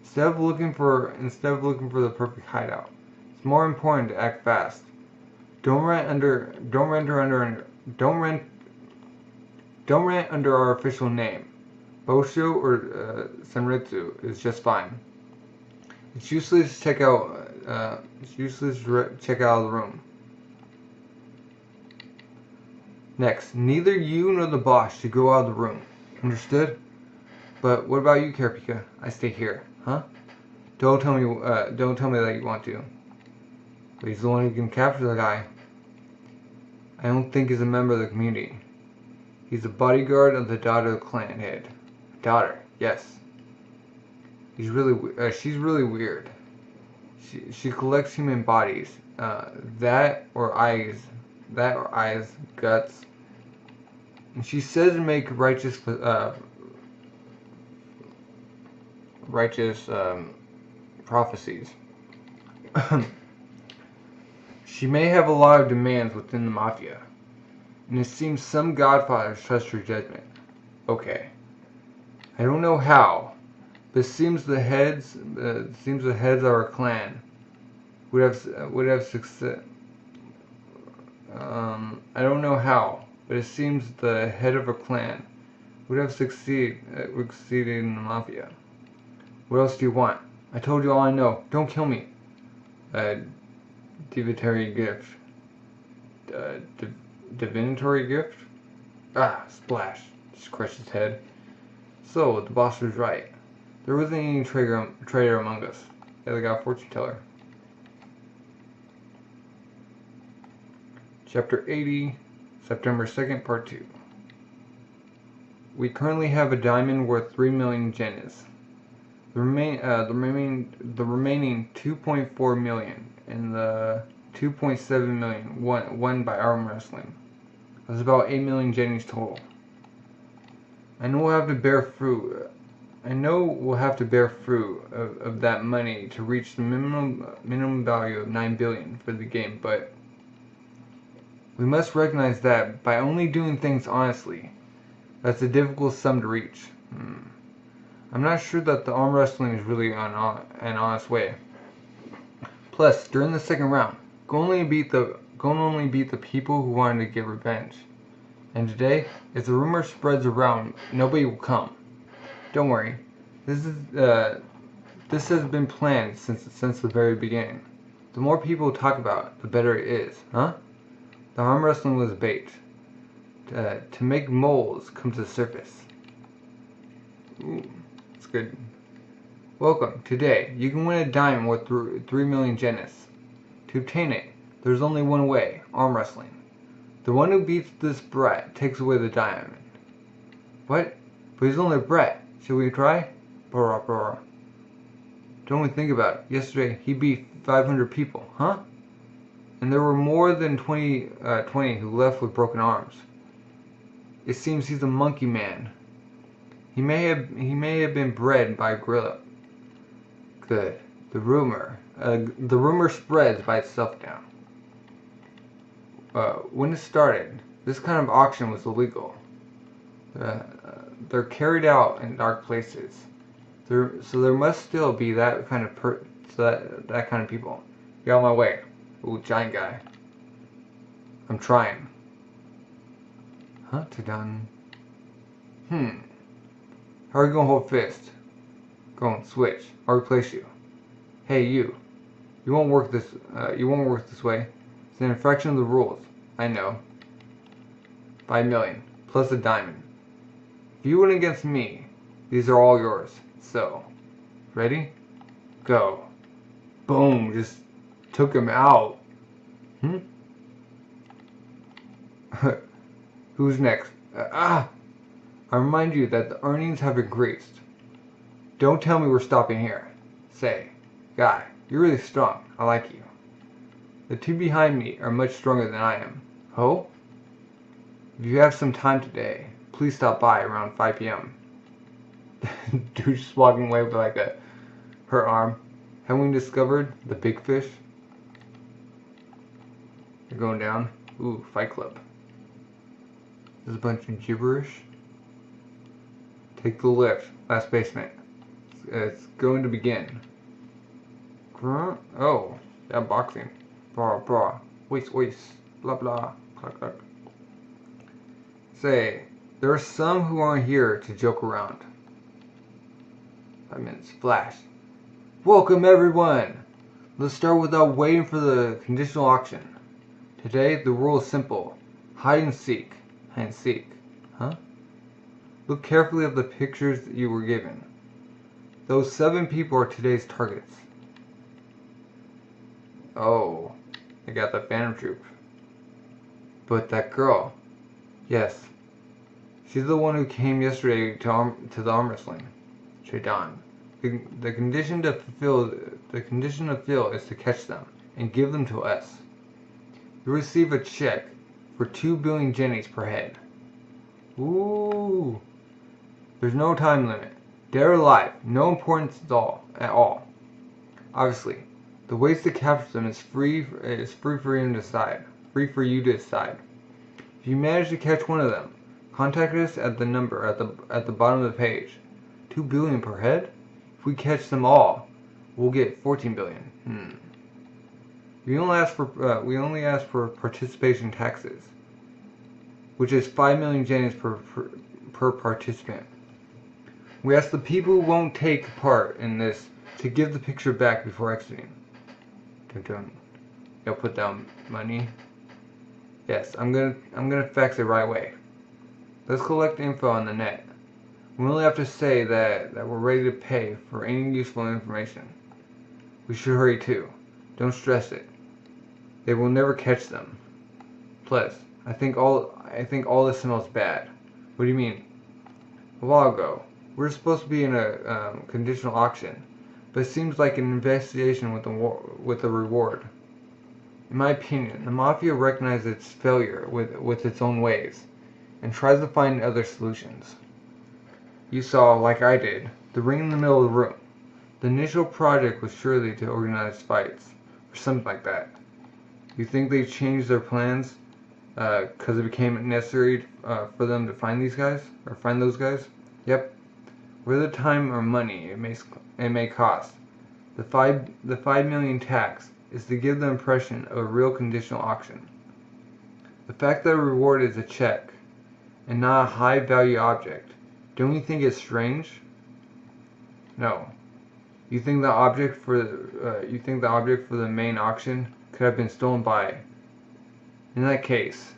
Instead of looking for the perfect hideout, it's more important to act fast. Don't rent under our official name. Bosho or Senritsu is just fine. It's useless to check out. Check out of the room. Next, neither you nor the boss should go out of the room. Understood? But what about you, Karapika? I stay here, huh? Don't tell me that you want to. But he's the one who can capture the guy. I don't think he's a member of the community. He's a bodyguard of the daughter of the clan head. Daughter, yes. She's really weird. She collects human bodies. That or eyes, guts. And she says to make righteous prophecies. She may have a lot of demands within the mafia, and it seems some godfathers trust her judgment. Okay. I don't know how, but it seems the heads of our clan would have success. I don't know how, but it seems the head of a clan would have succeeded in the mafia. What else do you want? I told you all I know. Don't kill me. Divinatory gift. Divinatory gift? Ah, splash. Just crushed his head. So, the boss was right. There wasn't any traitor among us. Yeah, they got a fortune teller. Chapter 80, September 2nd, Part 2. We currently have a diamond worth 3 million genas. The remaining 2.4 million and the 2.7 million won by arm wrestling. That's about 8 million jennies total. I know we'll have to bear fruit of that money to reach the minimum value of 9 billion for the game, but we must recognize that by only doing things honestly, that's a difficult sum to reach. I'm not sure that the arm wrestling is really an honest way. Plus, during the second round, go only beat the people who wanted to get revenge. And today, if the rumor spreads around, nobody will come. Don't worry. This has been planned since the very beginning. The more people talk about it, the better it is, huh? The arm wrestling was bait to make moles come to the surface. Ooh, that's good. Welcome. Today, you can win a diamond worth 3 million genis. To obtain it, there's only one way: arm wrestling. The one who beats this brat takes away the diamond. What? But he's only a brat. Should we try? Brr, brr. Don't even think about it. Yesterday, he beat 500 people, huh? And there were more than 20 who left with broken arms. It seems he's a monkey man. He may have been bred by a gorilla. Good. The rumor spreads by itself now. When it started, this kind of auction was illegal. They're carried out in dark places. So there must still be that kind of that kind of people. Get out of my way. Ooh, giant guy. I'm trying. Huh? Done. How are you gonna hold fist? Go on, switch. I'll replace you. Hey, you. You won't work this way. It's an infraction of the rules. I know. 5 million plus a diamond. If you win against me, these are all yours. So, ready? Go. Boom! Just took him out. Who's next? I remind you that the earnings have increased. Don't tell me we're stopping here. Say, guy, you're really strong. I like you. The two behind me are much stronger than I am. Ho? If you have some time today, please stop by around 5 p.m. Dude just walking away with like her arm. Haven't we discovered the big fish? They're going down. Ooh, Fight Club. There's a bunch of gibberish. Take the lift. Last basement. It's going to begin. Oh, yeah, boxing. Bra, bra. Waist, waist. Blah, blah. Cluck, cluck. Say, there are some who aren't here to joke around. 5 minutes. Flash. Welcome, everyone! Let's start without waiting for the conditional auction. Today, the rule is simple. Hide and seek. Hide and seek. Huh? Look carefully at the pictures that you were given. Those 7 people are today's targets. Oh, they got the Phantom Troop. But that girl, yes, she's the one who came yesterday to the arm wrestling. Shaidan. The condition to fill is to catch them and give them to us. You receive a check for 2 billion jennies per head. Ooh. There's no time limit. Dead or alive, no importance at all. Obviously, the ways to capture them is free for you to decide. Free for you to decide. If you manage to catch one of them, contact us at the number at the bottom of the page. 2 billion per head? If we catch them all, we'll get 14 billion. We only ask for participation taxes, which is 5 million jennies per participant. We ask the people who won't take part in this to give the picture back before exiting. You'll put down money. Yes, I'm gonna fax it right away. Let's collect info on the net. We only have to say that we're ready to pay for any useful information. We should hurry too. Don't stress it. They will never catch them. Plus, I think all this smells bad. What do you mean? A while ago, we were supposed to be in a conditional auction, but it seems like an investigation with a reward. In my opinion, the Mafia recognizes its failure with its own ways, and tries to find other solutions. You saw, like I did, the ring in the middle of the room. The initial project was surely to organize fights, or something like that. You think they changed their plans because it became necessary for them to find these guys, or find those guys? Yep. Whether time or money it may cost, the 5 million tax is to give the impression of a real conditional auction. The fact that a reward is a check and not a high value object, don't you think it's strange? No. You think the object for the main auction could have been stolen by? In that case,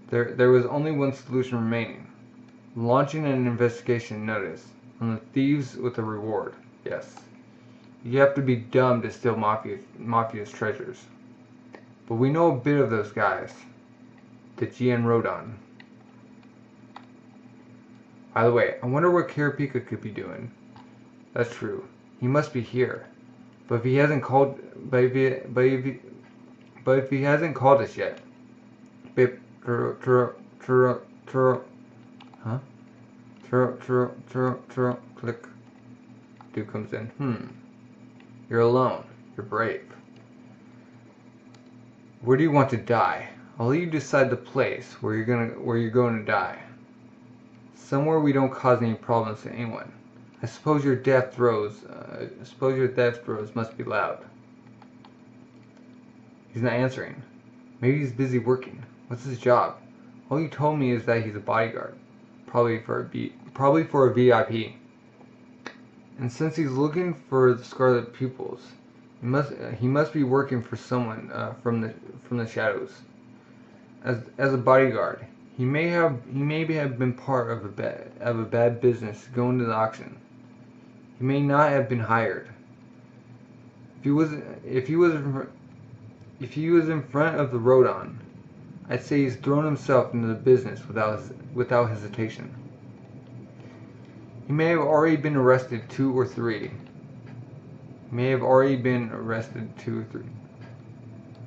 there was only one solution remaining: launching an investigation notice on the thieves with a reward. Yes. You have to be dumb to steal Mafia's treasures. But we know a bit of those guys. The GN Rodon. By the way, I wonder what Karapika could be doing. That's true. He must be here. But if he hasn't called us yet. Click. Dude comes in. You're alone. You're brave. Where do you want to die? I'll let you decide the place where you're going to die. Somewhere we don't cause any problems to anyone. I suppose your death throes must be loud. He's not answering. Maybe he's busy working. What's his job? All he told me is that he's a bodyguard, probably for a VIP. And since he's looking for the scarlet pupils, he must be working for someone from the shadows. As a bodyguard, he may have been part of a bad business going to the auction. He may not have been hired. If he was in front of the Rodon, I'd say he's thrown himself into the business without hesitation. He may have already been arrested 2 or 3.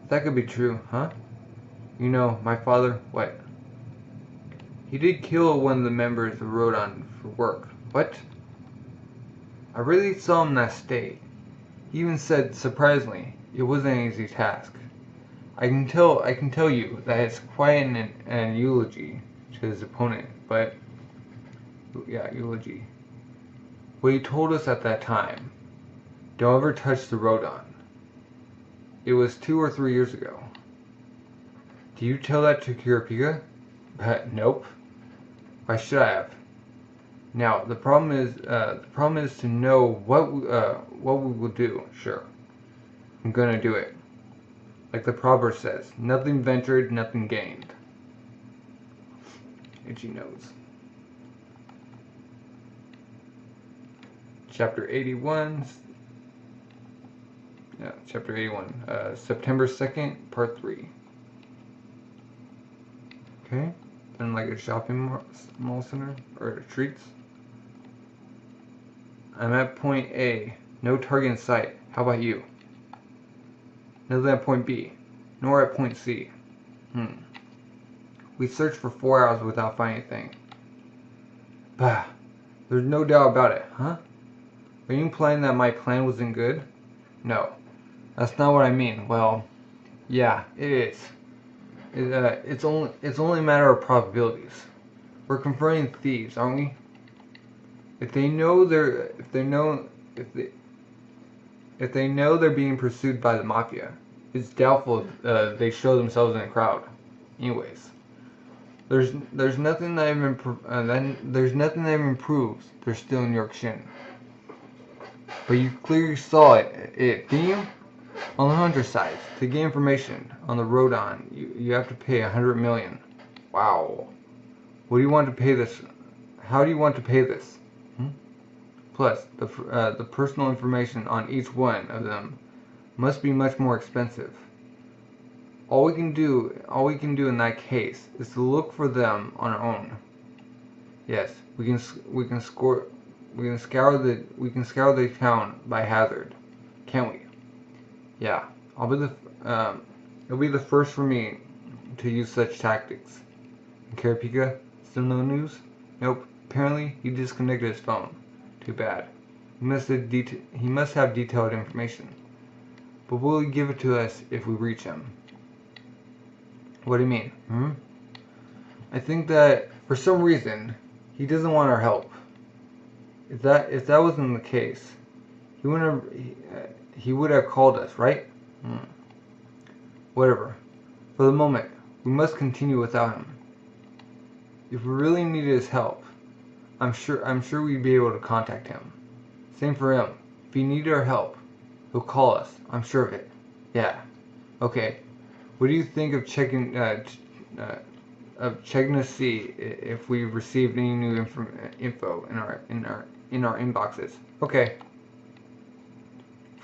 That could be true, huh? You know, my father, what? He did kill one of the members of Rodon for work. What? I really saw him in that state. He even said, surprisingly, it wasn't an easy task. I can tell you that it's quite an eulogy to his opponent, but yeah, eulogy. What he told us at that time: don't ever touch the Rodon. It was 2 or 3 years ago. Do you tell that to Kurapika? Nope. Why should I have? Now the problem is to know what we will do. Sure, I'm gonna do it. Like the proverb says, nothing ventured, nothing gained. Itchy nose. Chapter 81. Yeah, Chapter 81. September 2nd, Part 3. Okay. Then like a shopping mall center or treats. I'm at point A. No target in sight. How about you? Nothing at point B. Nor at point C. We searched for 4 hours without finding anything. Bah. There's no doubt about it, huh? Are you implying that my plan wasn't good? No. That's not what I mean. Well, yeah, it is. It's only a matter of probabilities. We're confronting thieves, aren't we? If they know they're being pursued by the mafia, it's doubtful they show themselves in a crowd. Anyways, there's nothing that even proves they're still in York Shin. But you clearly saw it, didn't you? On the Hunter side, to get information on the Rodon, you have to pay 100 million. Wow. What do you want to pay this? How do you want to pay this? Plus, the personal information on each one of them must be much more expensive. All we can do in that case is to look for them on our own. Yes, we can scour the town by hazard, can't we? Yeah, it'll be the first for me to use such tactics. And Karapika, still no news? Nope. Apparently, he disconnected his phone. Too bad. He must have detailed information. But will he give it to us if we reach him? What do you mean? I think that for some reason he doesn't want our help. If that wasn't the case, he would have called us, right? Whatever. For the moment, we must continue without him. If we really needed his help, I'm sure we'd be able to contact him. Same for him. If you need our help, he'll call us. I'm sure of it. Yeah. Okay. What do you think of checking to see if we received any new info in our inboxes? Okay.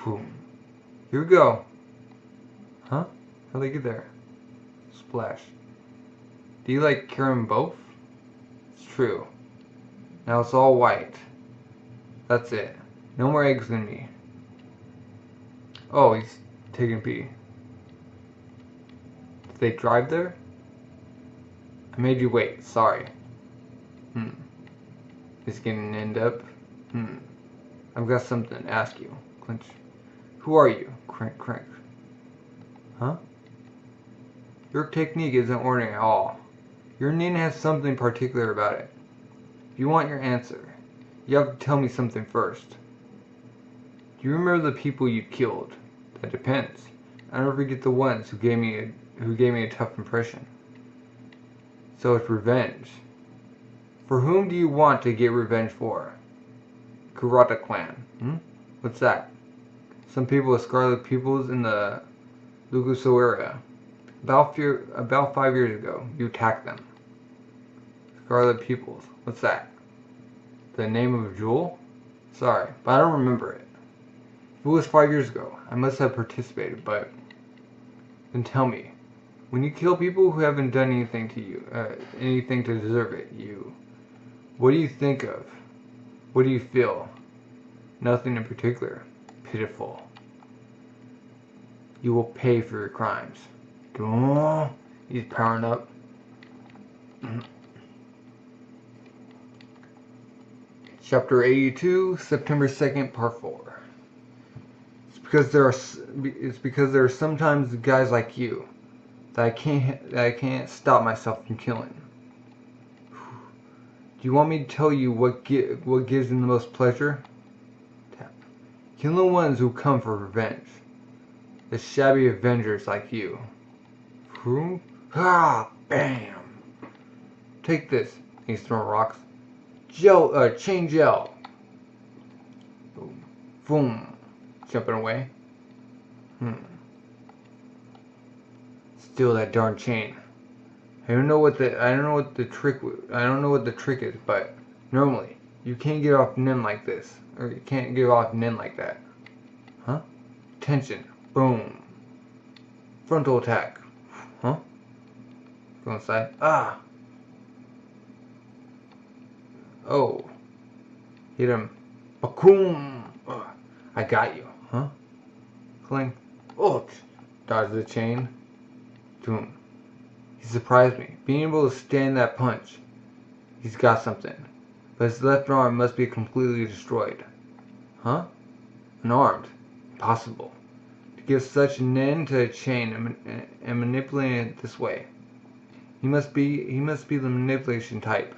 Boom. Here we go. Huh? How'd they get there? Splash. Do you like carry them both? It's true. Now it's all white. That's it. No more eggs in me. Oh, he's taking a pee. Did they drive there? I made you wait. Sorry. He's getting an end up. I've got something to ask you. Clinch. Who are you? Crank, crank. Huh? Your technique isn't ordinary at all. Your name has something particular about it. If you want your answer, you have to tell me something first. Do you remember the people you killed? That depends. I never forget the ones who gave me a tough impression. So it's revenge. For whom do you want to get revenge for? Kurata clan. What's that? Some people with scarlet pupils in the Luguso area. About 5 years ago, you attacked them. Scarlet pupils. What's that? The name of a jewel? Sorry, but I don't remember it. If it was 5 years ago, I must have participated, but... Then tell me, when you kill people who haven't done anything to you, anything to deserve it, what do you think of? What do you feel? Nothing in particular. Pitiful. You will pay for your crimes. He's powering up. Chapter 82, September 2nd, Part 4. It's because there are sometimes guys like you that I can't stop myself from killing. Do you want me to tell you what gives them the most pleasure? Tap. Killing the ones who come for revenge. The shabby avengers like you. Bam! Take this. He's throwing rocks. Chain gel. Boom. Boom. Jumping away. Steal that darn chain. I don't know what the trick is, but normally you can't get off Nin like this, or you can't get off Nin like that. Huh? Tension. Boom. Frontal attack. Huh? Go inside. Ah. Oh. Hit him. Bakoom. I got you. Huh? Cling. Oh. Dodge the chain. Boom. He surprised me. Being able to stand that punch. He's got something. But his left arm must be completely destroyed. Huh? Unarmed. Impossible. To give such an end to a chain and manipulate it this way. He must be the manipulation type.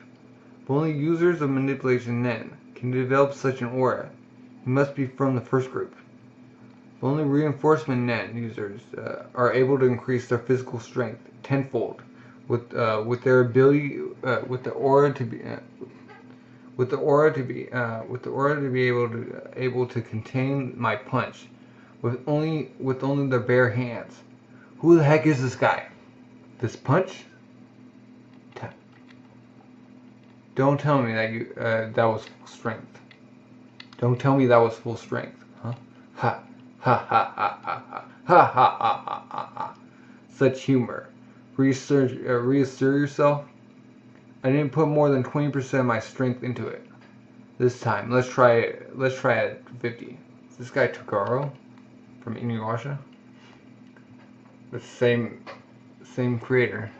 But only users of manipulation Nen can develop such an aura. He must be from the first group. But only reinforcement Nen users are able to increase their physical strength tenfold with their ability with the aura to be able to contain my punch with only their bare hands. Who the heck is this guy? This punch? Don't tell me that that was full strength. Don't tell me that was full strength, huh? Ha ha ha ha ha ha ha ha ha ha ha. Such humor. Reassert yourself. I didn't put more than 20% of my strength into it. This time, let's try it. Let's try it at 50. Is this guy Toguro from Inuyasha? The same creator.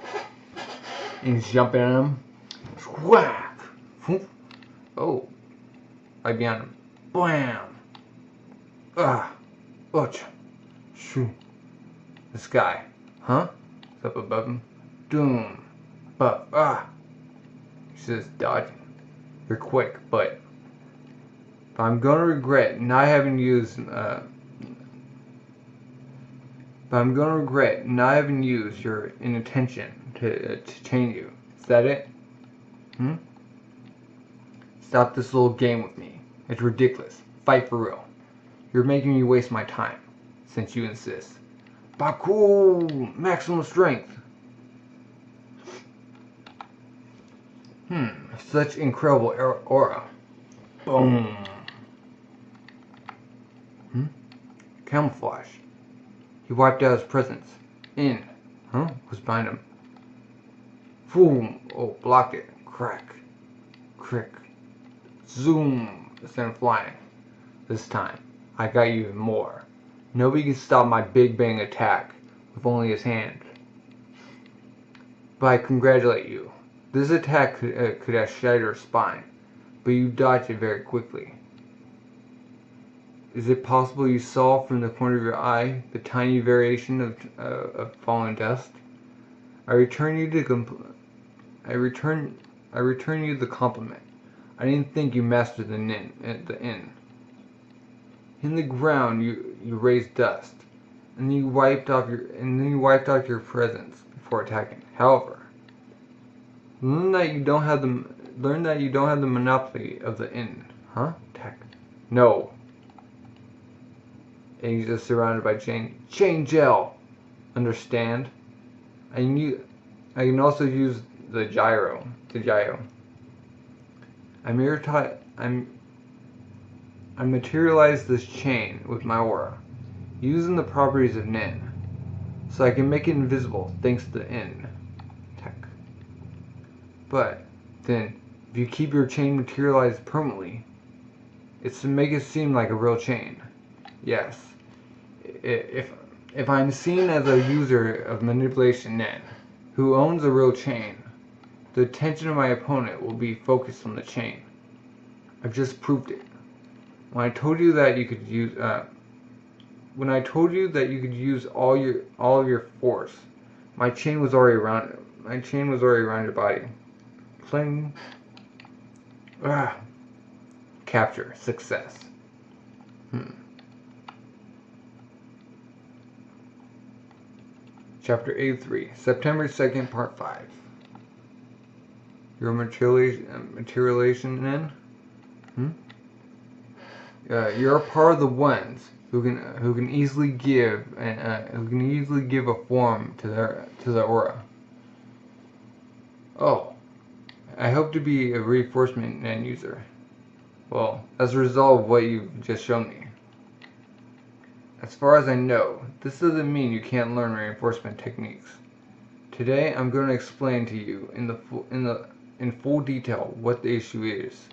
And he's jumping at him. Whack! Oh, right behind him. Blam! Ouch! Shoo! This guy, huh? It's up above him. Doom! Buff! He's just dodging. You're quick, but I'm gonna regret not having used. But I'm gonna regret not having used your inattention to chain you. Is that it? Stop this little game with me. It's ridiculous. fight for real. You're making me waste my time, since you insist. Baku! Maximum strength! Such incredible aura. Boom! Camouflage. He wiped out his presence. In. Was behind him. Boom! Oh, blocked it. Crack. Crick. Zoom! Sent flying. This time, I got you even more. Nobody can stop my Big Bang attack with only his hand. But I congratulate you. This attack could have shattered your spine, but you dodged it very quickly. Is it possible you saw from the corner of your eye the tiny variation of falling dust? I return you the compliment. I didn't think you mastered the inn. In the ground, you raised dust, and then you wiped off your presence before attacking. However, learn that you don't have the monopoly of the inn. Attack. No. And he's just surrounded by chain gel. Understand? I can also use the gyro. I materialize this chain with my aura, using the properties of Nin, so I can make it invisible thanks to the N tech. But then, if you keep your chain materialized permanently, it's to make it seem like a real chain. Yes, if I'm seen as a user of manipulation Nin, who owns a real chain, the attention of my opponent will be focused on the chain. I've just proved it. When I told you that you could use all of your force, my chain was already around your body. Cling. Capture. Success. Chapter 83, September 2nd, Part 5. Your materialization then? You're a part of the ones who can easily give a form to the aura. Oh, I hope to be a reinforcement end user. Well, as a result of what you've just shown me. As far as I know, this doesn't mean you can't learn reinforcement techniques. Today, I'm going to explain to you in full detail what the issue is.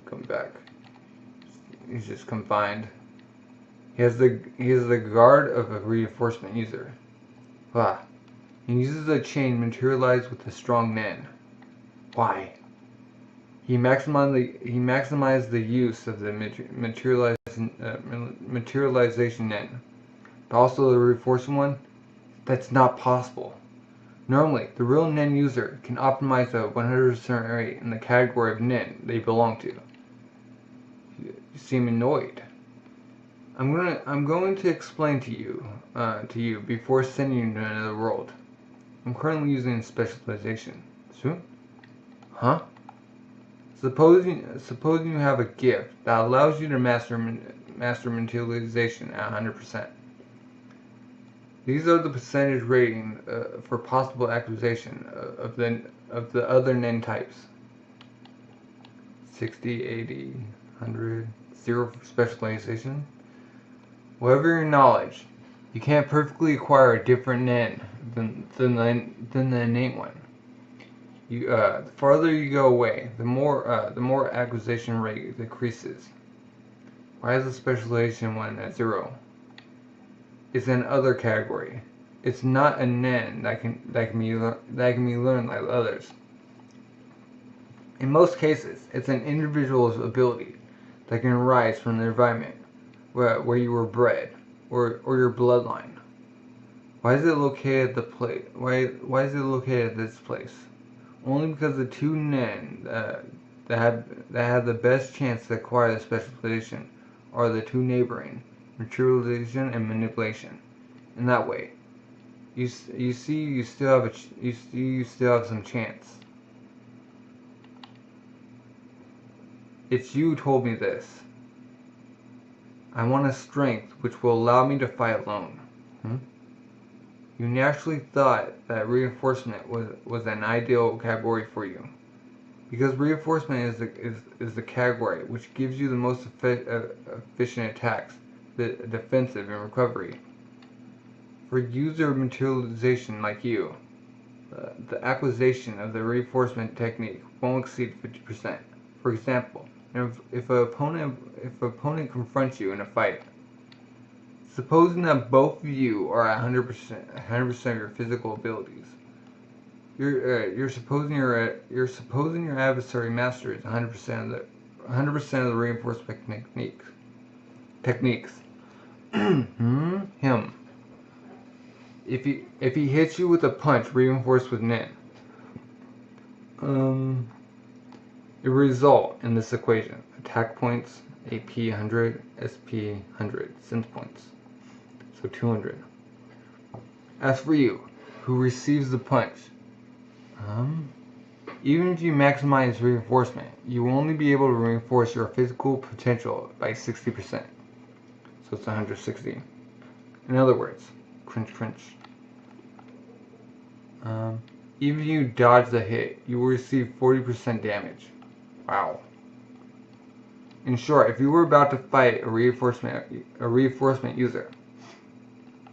Come back. He's just confined. He is the guard of a reinforcement user. He uses a chain materialized with a strong Nen. Why? He maximized the use of the materialization Nen, but also the reinforcement one. That's not possible. Normally, the real Nen user can optimize a 100% rate in the category of Nen they belong to. You seem annoyed. I'm going to explain to you before sending you to another world. I'm currently using specialization. Soon? Supposing you have a gift that allows you to master materialization at 100%. These are the percentage rating for possible acquisition of the other Nen types. 60, 80, 100, 0 for specialization. Whatever your knowledge, you can't perfectly acquire a different Nen than the innate one. The farther you go away, the more acquisition rate decreases. Why is the specialization one at 0? It's an other category. It's not a Nen that can be learned like others. In most cases, it's an individual's ability that can arise from the environment where you were bred, or your bloodline. Why is it located at the place? Why is it located at this place? Only because the two Nen that have the best chance to acquire the specialization are the two neighboring, materialization and manipulation. In that way, you still have some chance. It's you who told me this. I want a strength which will allow me to fight alone. You naturally thought that reinforcement was an ideal category for you. Because reinforcement is the category which gives you the most efficient attacks, the defensive and recovery. For user materialization like you, the acquisition of the reinforcement technique won't exceed 50%. For example, if an opponent confronts you in a fight, supposing that both of you are at 100% of your physical abilities, you're supposing your adversary masters 100% of the reinforcement techniques. Him. If he hits you with a punch reinforced with Nin, it will result in this equation: attack points, AP 100, SP 100, sense points, so 200. As for you, who receives the punch, even if you maximize reinforcement, you will only be able to reinforce your physical potential by 60%. So it's 160. In other words, crunch crunch. Even if you dodge the hit, you will receive 40% damage. Wow. In short, if you were about to fight a reinforcement user,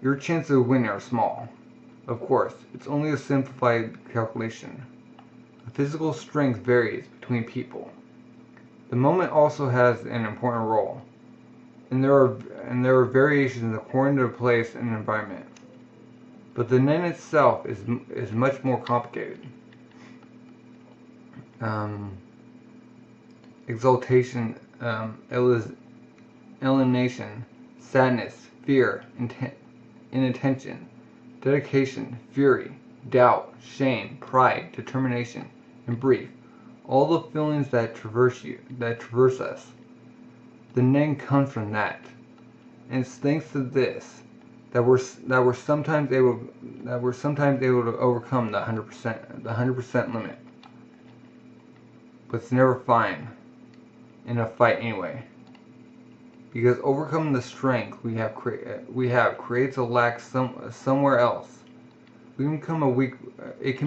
your chances of winning are small. Of course, it's only a simplified calculation. The physical strength varies between people. The moment also has an important role, and there are variations according to the place and environment. But the Nen itself is much more complicated. Exaltation, alienation, sadness, fear, inattention, dedication, fury, doubt, shame, pride, determination, in brief, all the feelings that traverse us. The Nen comes from that, and it's thanks to this that we're sometimes able to overcome the 100% limit. But it's never fine in a fight anyway, because overcoming the strength we have creates a lack somewhere else. It can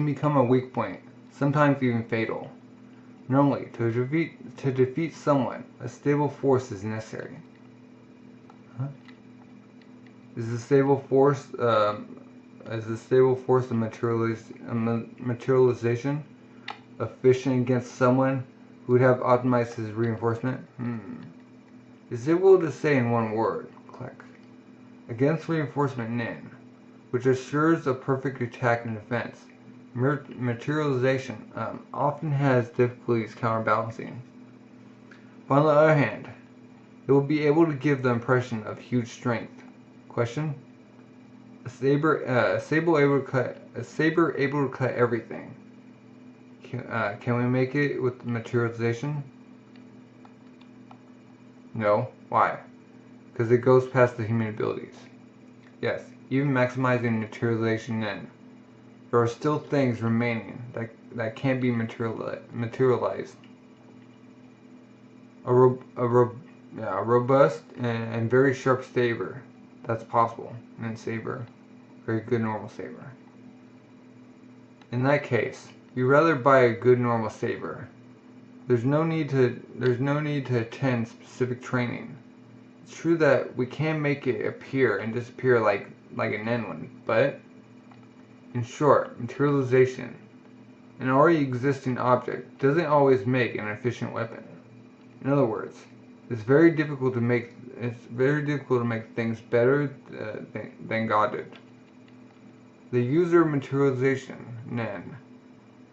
become a weak point, sometimes even fatal. Normally, to defeat someone, a stable force is necessary. Is the stable force of materialization efficient against someone who would have optimized his reinforcement? Is it able to say in one word, click, against reinforcement Nin, which assures a perfect attack and defense, materialization often has difficulties counterbalancing. But on the other hand, it will be able to give the impression of huge strength. Question: a saber able to cut everything. Can we make it with materialization? No. Why? Because it goes past the human abilities. Yes, even maximizing materialization Nen, there are still things remaining that can't be materialized. A robust and very sharp saber, that's possible. And saber, very good normal saber. In that case, you'd rather buy a good normal saber. There's no need to attend specific training. It's true that we can make it appear and disappear like an Nen one, but in short, materialization, an already existing object, doesn't always make an efficient weapon. In other words, it's very difficult to make things better than God did. The user materialization, Nen,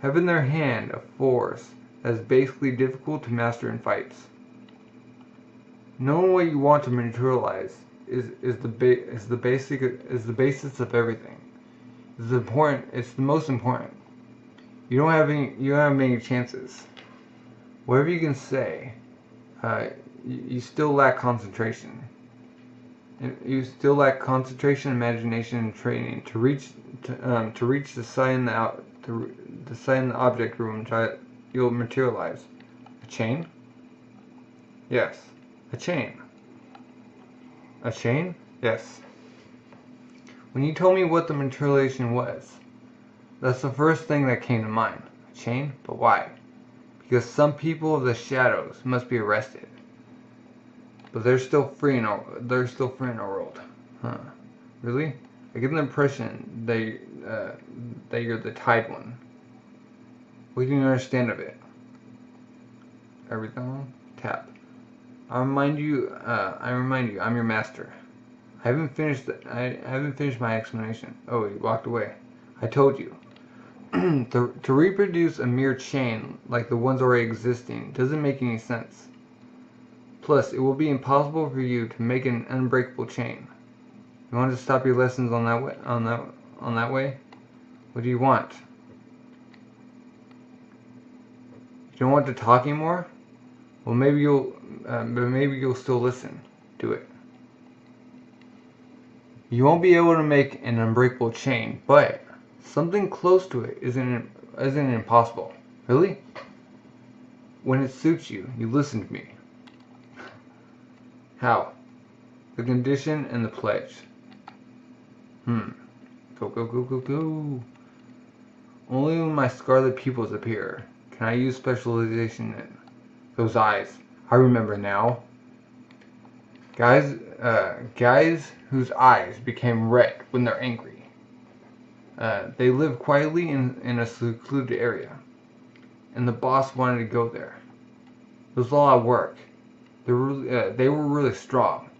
have in their hand a force that is basically difficult to master in fights. Knowing what you want to materialize is the basis of everything. It's important. It's the most important. You don't have many chances. Whatever you can say, you still lack concentration. You still lack concentration, imagination, and training to reach the side in the object room you'll materialize. A chain? Yes. A chain. A chain? Yes. When you told me what the materialization was, that's the first thing that came to mind. A chain? But why? Because some people of the shadows must be arrested. But they're still free in our world. Huh. Really? I get the impression that you're the tied one. What do you understand of it? Everything? Tap. I remind you, I'm your master. I haven't finished my explanation. Oh, he walked away. I told you. To reproduce a mere chain like the ones already existing doesn't make any sense. Plus, it will be impossible for you to make an unbreakable chain. You want to stop your lessons on that way? On that way? What do you want? You don't want to talk anymore? Well, maybe you'll still listen. Do it. You won't be able to make an unbreakable chain, but something close to it isn't impossible. Really? When it suits you, you listen to me. How? The condition and the pledge. Go, go, go, go, go. Only when my scarlet pupils appear can I use specialization in those eyes. I remember now. Guys whose eyes became red when they're angry. They live quietly in a secluded area, and the boss wanted to go there. It was a lot of work. They were really strong,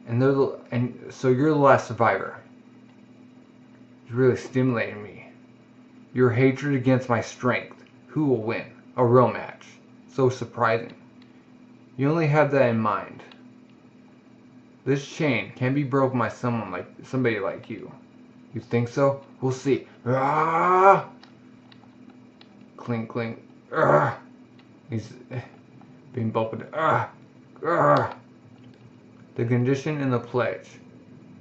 and so you're the last survivor. It's really stimulating me. Your hatred against my strength. Who will win? A real match. So surprising. You only have that in mind. This chain can be broken by somebody like you. You think so? We'll see. Ah! Clink, clink. Ah! He's being bumped. Ah! Ah! The condition and the pledge.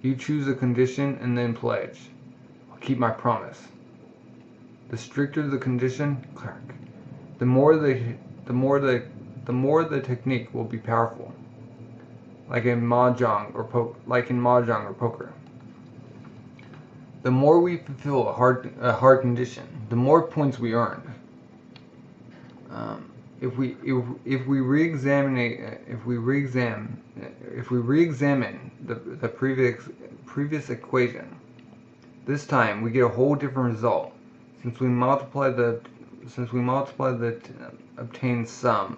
You choose a condition and then pledge. I'll keep my promise. The stricter the condition, crack. The more the technique will be powerful. Like in mahjong or poker. The more we fulfill a hard condition, the more points we earn. If we re-examine the previous equation, this time we get a whole different result. Since we multiply the obtained sum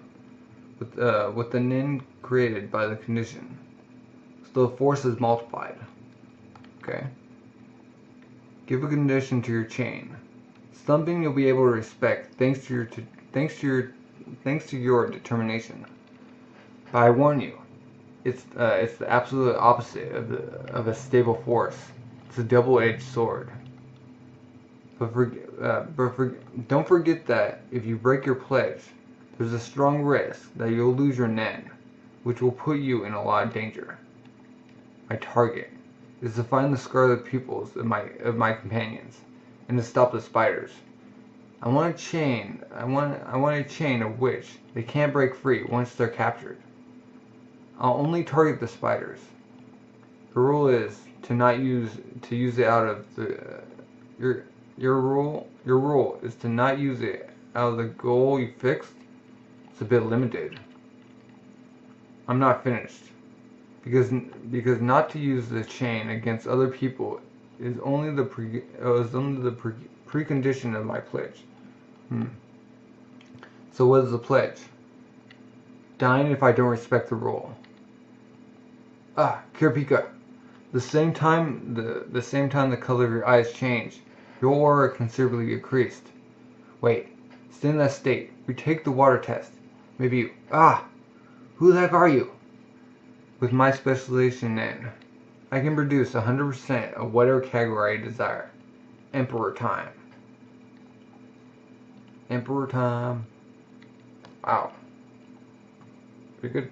with the nin created by the condition, so the force is multiplied. Okay. Give a condition to your chain, something you'll be able to respect thanks to your determination. But I warn you, it's the absolute opposite of a stable force. It's a double-edged sword. But don't forget that if you break your pledge, there's a strong risk that you'll lose your nen, which will put you in a lot of danger. My target is to find the scarlet pupils of my companions, and to stop the spiders. I want a chain of which they can't break free once they're captured. I'll only target the spiders. The rule is to use it out of the your rule is to not use it out of the goal you fixed. It's a bit limited. I'm not finished. Because not to use the chain against other people is only the precondition of my pledge. So what is the pledge? Dying if I don't respect the rule. Kirpika. The same time the color of your eyes change, your aura considerably increased. Wait, stay in that state. Retake the water test. Maybe you. Who the heck are you? With my specialization in, I can produce 100% of whatever category I desire. Emperor time. Emperor time. Wow. Pretty good.